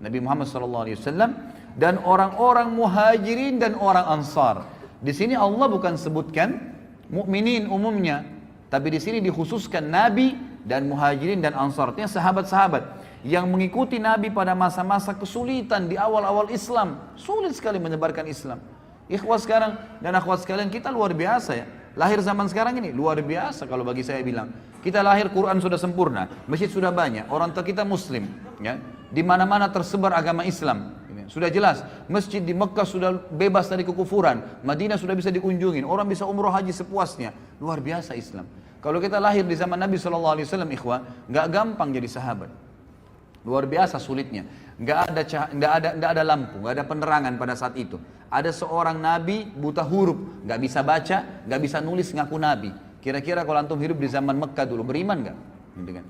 Nabi Muhammad sallallahu alaihi wasallam dan orang-orang muhajirin dan orang ansar. Di sini Allah bukan sebutkan mukminin umumnya, tapi di sini dikhususkan Nabi dan muhajirin dan ansar. Artinya sahabat-sahabat yang mengikuti Nabi pada masa-masa kesulitan di awal-awal Islam. Sulit sekali menyebarkan Islam. Ikhwah sekarang dan akhwat sekalian, kita luar biasa ya. Lahir zaman sekarang ini luar biasa kalau bagi saya bilang. Kita lahir Quran sudah sempurna, masjid sudah banyak, orang tua kita muslim, ya. Di mana-mana tersebar agama Islam. Sudah jelas, masjid di Mekah sudah bebas dari kekufuran, Madinah sudah bisa dikunjungin, orang bisa umroh haji sepuasnya. Luar biasa Islam. Kalau kita lahir di zaman Nabi SAW, ikhwah, nggak gampang jadi sahabat. Luar biasa sulitnya. Nggak ada lampu, nggak ada penerangan pada saat itu. Ada seorang Nabi buta huruf, nggak bisa baca, nggak bisa nulis, ngaku Nabi. Kira-kira kalau antum hidup di zaman Mekah dulu, beriman nggak? Gitu kan?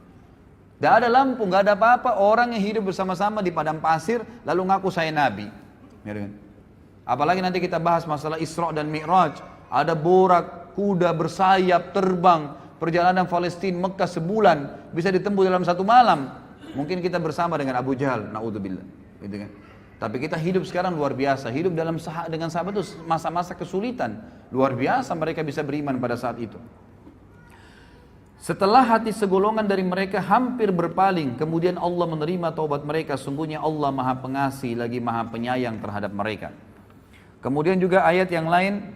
Tidak ada lampu, nggak ada apa-apa. Orang yang hidup bersama-sama di padang pasir lalu ngaku saya Nabi. Apalagi nanti kita bahas masalah Isra dan Mi'raj. Ada borak, kuda bersayap, terbang. Perjalanan Palestina Mekah sebulan bisa ditempuh dalam satu malam. Mungkin kita bersama dengan Abu Jahal, na'udzubillah. Gitu kan? Tapi kita hidup sekarang luar biasa. Hidup dengan sahabat itu masa-masa kesulitan. Luar biasa mereka bisa beriman pada saat itu. Setelah hati segolongan dari mereka hampir berpaling, kemudian Allah menerima taubat mereka. Sungguhnya Allah Maha Pengasih lagi Maha Penyayang terhadap mereka. Kemudian juga ayat yang lain,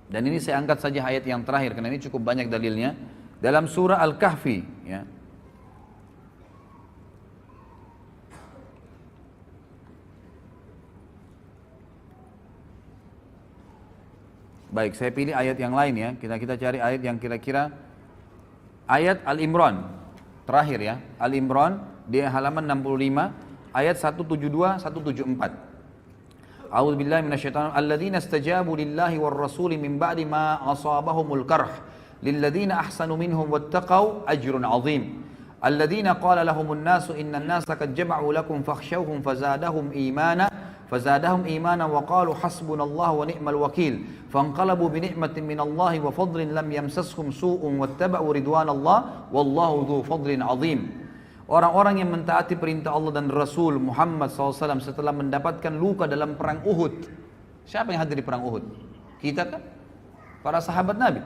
dan ini saya angkat saja ayat yang terakhir karena ini cukup banyak dalilnya. Dalam surah Al-Kahfi, ya. Baik, saya pilih ayat yang lain ya. Kita cari ayat yang kira-kira ayat Al-Imran terakhir ya. Al-Imran di halaman 65 ayat 172 174. A'udzu billahi minasyaitonir alladzina istajabu lillahi war rasuli min ba'di ma asabahumul karh lilladzina ahsanu minhum wattaqau ajrun 'adzim. Alladzina qala lahumun nasu innan nasa qad jama'u lakum fakhshawhum فزادهم إيمانا وقالوا حسبنا الله ونعم الوكيل فانقلبوا بنعمة من الله وفضل لم يمسسهم سوء واتبعوا رضوان الله والله ذو فضل عظيم. Orang-orang yang mentaati perintah Allah dan Rasul Muhammad SAW setelah mendapatkan luka dalam perang Uhud. Siapa yang hadir di perang Uhud? Kita kan? Para sahabat Nabi.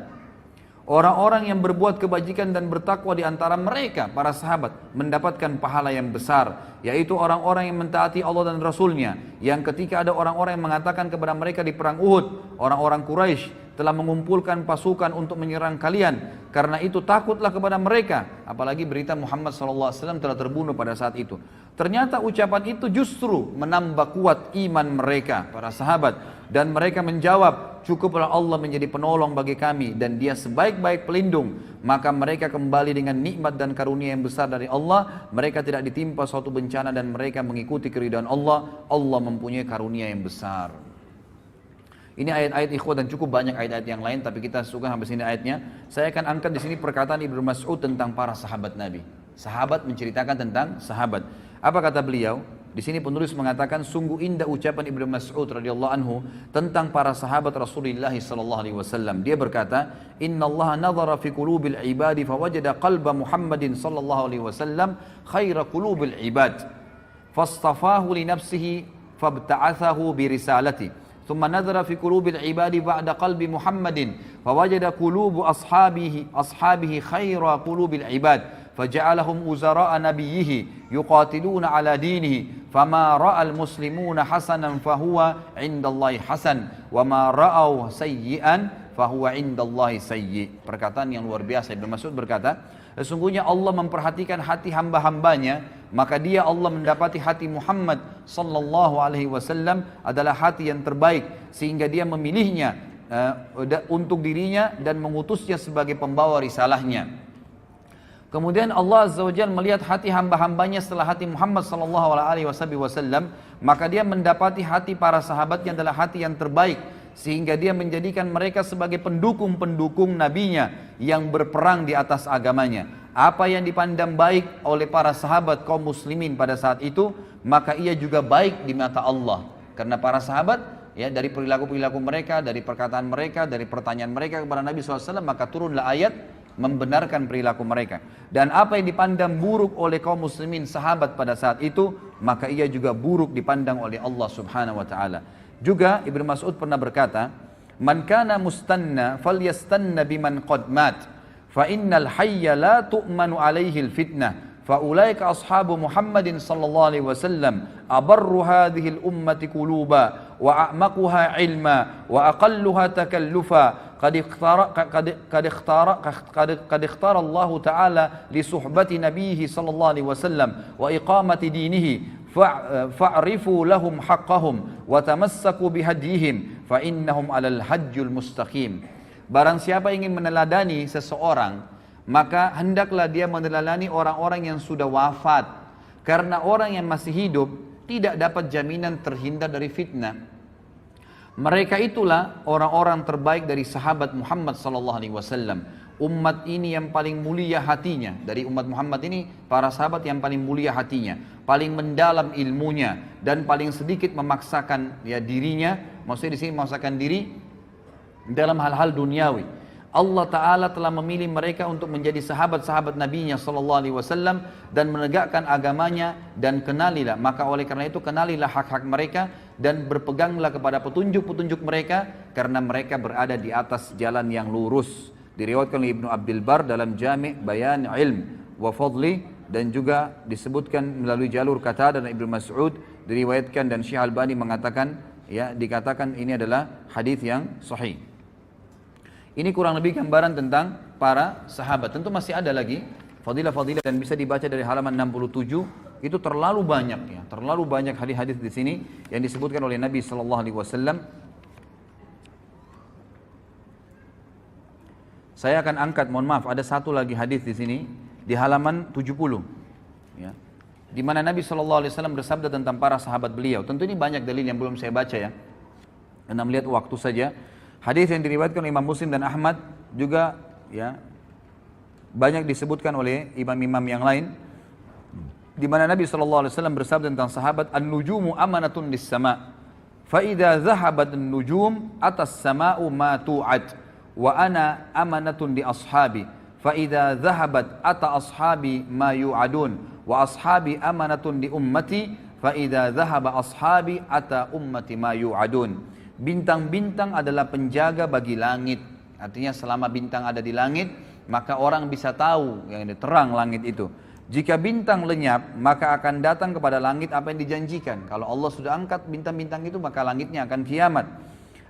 Orang-orang yang berbuat kebajikan dan bertakwa di antara mereka, para sahabat, mendapatkan pahala yang besar, yaitu orang-orang yang mentaati Allah dan Rasulnya. Yang ketika ada orang-orang yang mengatakan kepada mereka di perang Uhud, orang-orang Quraisy telah mengumpulkan pasukan untuk menyerang kalian, karena itu takutlah kepada mereka. Apalagi berita Muhammad SAW telah terbunuh pada saat itu. Ternyata ucapan itu justru menambah kuat iman mereka, para sahabat. Dan mereka menjawab, cukuplah Allah menjadi penolong bagi kami dan dia sebaik-baik pelindung. Maka mereka kembali dengan nikmat dan karunia yang besar dari Allah. Mereka tidak ditimpa suatu bencana dan mereka mengikuti keridhaan Allah. Allah mempunyai karunia yang besar. Ini ayat-ayat ikhwah dan cukup banyak ayat-ayat yang lain, tapi kita suka sampai sini ayatnya. Saya akan angkat di sini perkataan Ibnu Mas'ud tentang para sahabat Nabi. Sahabat menceritakan tentang sahabat. Apa kata beliau? Di sini penulis mengatakan sungguh indah ucapan Ibnu Mas'ud radhiyallahu anhu tentang para sahabat Rasulullah sallallahu alaihi wasallam. Dia berkata, "Inna Allah nadhara fi qulubil ibadi fawajada qalba Muhammadin sallallahu alaihi wasallam khaira qulubil ibad. Fastafahu li nafsihi fabta'athahu bi risalati. Thumma nadhara fi qulubil ibadi ba'da qalbi Muhammadin fawajada qulubu ashabihi khaira qulubil ibad." فجعلهم وزراء نبيه يقاتلون على دينه فما رأى المسلمون حسنا فهو عند الله حسن وما رأوا سيئا فهو عند الله سيء. Perkataan yang luar biasa. Ibnu Mas'ud berkata, sesungguhnya Allah memperhatikan hati hamba-hambanya, maka dia Allah mendapati hati Muhammad sallallahu alaihi wasallam adalah hati yang terbaik, sehingga dia memilihnya untuk dirinya dan mengutusnya sebagai pembawa risalahnya. Kemudian Allah Azza wa Jalla melihat hati hamba-hambanya setelah hati Muhammad sallallahu alaihi wasallam, maka dia mendapati hati para sahabatnya adalah hati yang terbaik, sehingga dia menjadikan mereka sebagai pendukung-pendukung nabinya yang berperang di atas agamanya. Apa yang dipandang baik oleh para sahabat kaum muslimin pada saat itu, maka ia juga baik di mata Allah. Karena para sahabat, ya, dari perilaku-perilaku mereka, dari perkataan mereka, dari pertanyaan mereka kepada Nabi SAW, maka turunlah ayat membenarkan perilaku mereka. Dan apa yang dipandang buruk oleh kaum muslimin sahabat pada saat itu, maka ia juga buruk dipandang oleh Allah Subhanahu wa taala. Juga Ibnu Mas'ud pernah berkata, "Man kana mustanna falyastanna biman qad mat, fa innal hayya la tu'manu alaihi al-fitnah." فأولئك أصحاب محمد صلى الله عليه وسلم أبر هذه الأمة قلوبا وأعمقها علما وأقلها تكلفا قد اختار الله تعالى لصحبة نبيه صلى الله عليه وسلم وإقامة دينه فاعرفوا لهم حقهم وتمسكوا بهديهم فإنهم على الحج المستقيم. Barang siapa ingin meneladani seseorang, maka hendaklah dia meneladani orang-orang yang sudah wafat, karena orang yang masih hidup tidak dapat jaminan terhindar dari fitnah. Mereka itulah orang-orang terbaik dari sahabat Muhammad sallallahu alaihi wasallam. Umat ini yang paling mulia hatinya, dari umat Muhammad ini para sahabat yang paling mulia hatinya, paling mendalam ilmunya, dan paling sedikit memaksakan ya dirinya, maksudnya di sini memaksakan diri dalam hal-hal duniawi. Allah Ta'ala telah memilih mereka untuk menjadi sahabat-sahabat Nabi-Nya Sallallahu Alaihi Wasallam dan menegakkan agamanya, dan kenalilah, maka oleh karena itu kenalilah hak-hak mereka dan berpeganglah kepada petunjuk-petunjuk mereka, karena mereka berada di atas jalan yang lurus. Diriwayatkan oleh Ibnu Abdul Bar dalam Jami' Bayan Ilm wa Fadli, dan juga disebutkan melalui jalur Qatadah dan Ibnu Mas'ud diriwayatkan, dan Syekh Albani mengatakan ya dikatakan ini adalah hadis yang sahih. Ini kurang lebih gambaran tentang para sahabat. Tentu masih ada lagi fadilah-fadilah dan bisa dibaca dari halaman 67. Itu terlalu banyak ya, terlalu banyak hadis-hadis di sini yang disebutkan oleh Nabi sallallahu alaihi wasallam. Saya akan angkat, mohon maaf, ada satu lagi hadis di sini di halaman 70 ya. Di mana Nabi sallallahu alaihi wasallam bersabda tentang para sahabat beliau. Tentu ini banyak dalil yang belum saya baca ya. Karena melihat waktu saja. Hadis yang diriwayatkan oleh Imam Muslim dan Ahmad juga ya banyak disebutkan oleh imam-imam yang lain, di mana Nabi sallallahu alaihi wasallam bersabda tentang sahabat, "An-nujumu amanatun lis-sama', fa idza dhahabat an-nujum atas sama'u ma tu'ad, wa ana amanatun li ashabi, fa idza dhahabat ata ashabi ma yu'adun, wa ashabi amanatun li ummati, fa idza dhahaba ashabi ata ummati ma yu'adun." Bintang-bintang adalah penjaga bagi langit. Artinya selama bintang ada di langit, maka orang bisa tahu yang ini terang langit itu. Jika bintang lenyap, maka akan datang kepada langit apa yang dijanjikan. Kalau Allah sudah angkat bintang-bintang itu, maka langitnya akan kiamat.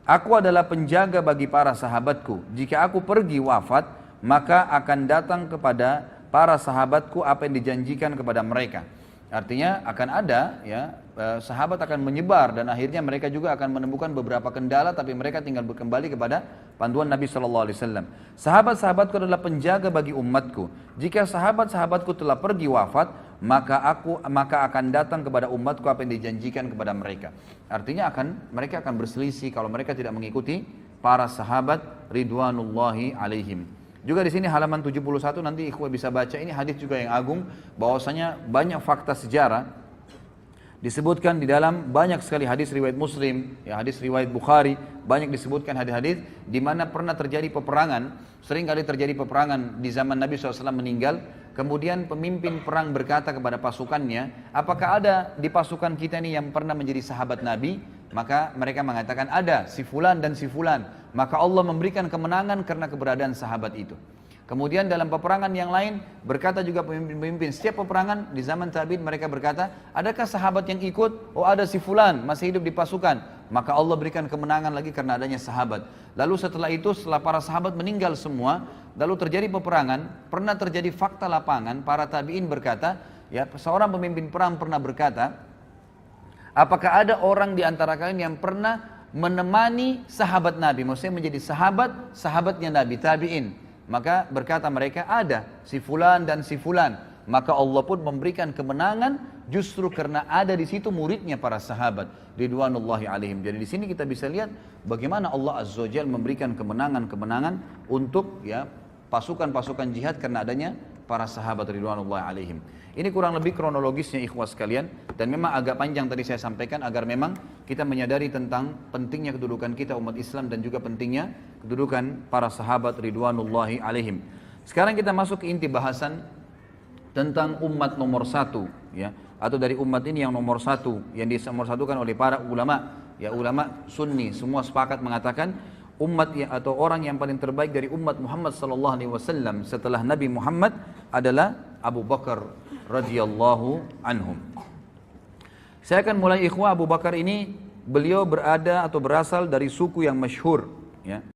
Aku adalah penjaga bagi para sahabatku. Jika aku pergi wafat, maka akan datang kepada para sahabatku apa yang dijanjikan kepada mereka. Artinya akan ada ya sahabat akan menyebar dan akhirnya mereka juga akan menemukan beberapa kendala, tapi mereka tinggal kembali kepada panduan Nabi sallallahu alaihi wasallam. Sahabat-sahabatku adalah penjaga bagi umatku. Jika sahabat-sahabatku telah pergi wafat, maka akan datang kepada umatku apa yang dijanjikan kepada mereka. Artinya mereka akan berselisih kalau mereka tidak mengikuti para sahabat ridwanullahi alaihim. Juga di sini halaman 71 nanti ikhwah bisa baca, ini hadis juga yang agung, bahwasanya banyak fakta sejarah disebutkan di dalam banyak sekali hadis riwayat Muslim, ya hadis riwayat Bukhari, banyak disebutkan hadis-hadis di mana pernah terjadi peperangan. Sering kali terjadi peperangan di zaman Nabi SAW meninggal, kemudian pemimpin perang berkata kepada pasukannya, apakah ada di pasukan kita ini yang pernah menjadi sahabat Nabi? Maka mereka mengatakan ada, si fulan dan si fulan. Maka Allah memberikan kemenangan karena keberadaan sahabat itu. Kemudian dalam peperangan yang lain berkata juga pemimpin-pemimpin, setiap peperangan di zaman tabi'in mereka berkata, adakah sahabat yang ikut? Oh ada si fulan masih hidup di pasukan. Maka Allah berikan kemenangan lagi karena adanya sahabat. Lalu setelah itu, setelah para sahabat meninggal semua, lalu terjadi peperangan, pernah terjadi fakta lapangan, para tabi'in berkata, ya seorang pemimpin perang pernah berkata, apakah ada orang di antara kalian yang pernah menemani sahabat Nabi? Maksudnya menjadi sahabatnya Nabi, tabi'in. Maka berkata mereka, ada si fulan dan si fulan. Maka Allah pun memberikan kemenangan justru karena ada di situ muridnya para sahabat ridwanullahi alaihim. Jadi di sini kita bisa lihat bagaimana Allah Azza wa Jalla memberikan kemenangan-kemenangan untuk ya pasukan-pasukan jihad karena adanya para sahabat ridwanullahi alaihim. Ini kurang lebih kronologisnya ikhwas sekalian, dan memang agak panjang tadi saya sampaikan agar memang kita menyadari tentang pentingnya kedudukan kita umat Islam dan juga pentingnya kedudukan para sahabat ridwanullahi alaihim. Sekarang kita masuk ke inti bahasan tentang umat nomor satu ya, atau dari umat ini yang nomor satu yang dinomorsatukan oleh para ulama ya, ulama sunni semua sepakat mengatakan umat atau orang yang paling terbaik dari umat Muhammad sallallahu alaihi wasallam setelah Nabi Muhammad adalah Abu Bakar radhiyallahu anhum. Saya akan mulai ikhwah. Abu Bakar ini beliau berada atau berasal dari suku yang masyhur ya.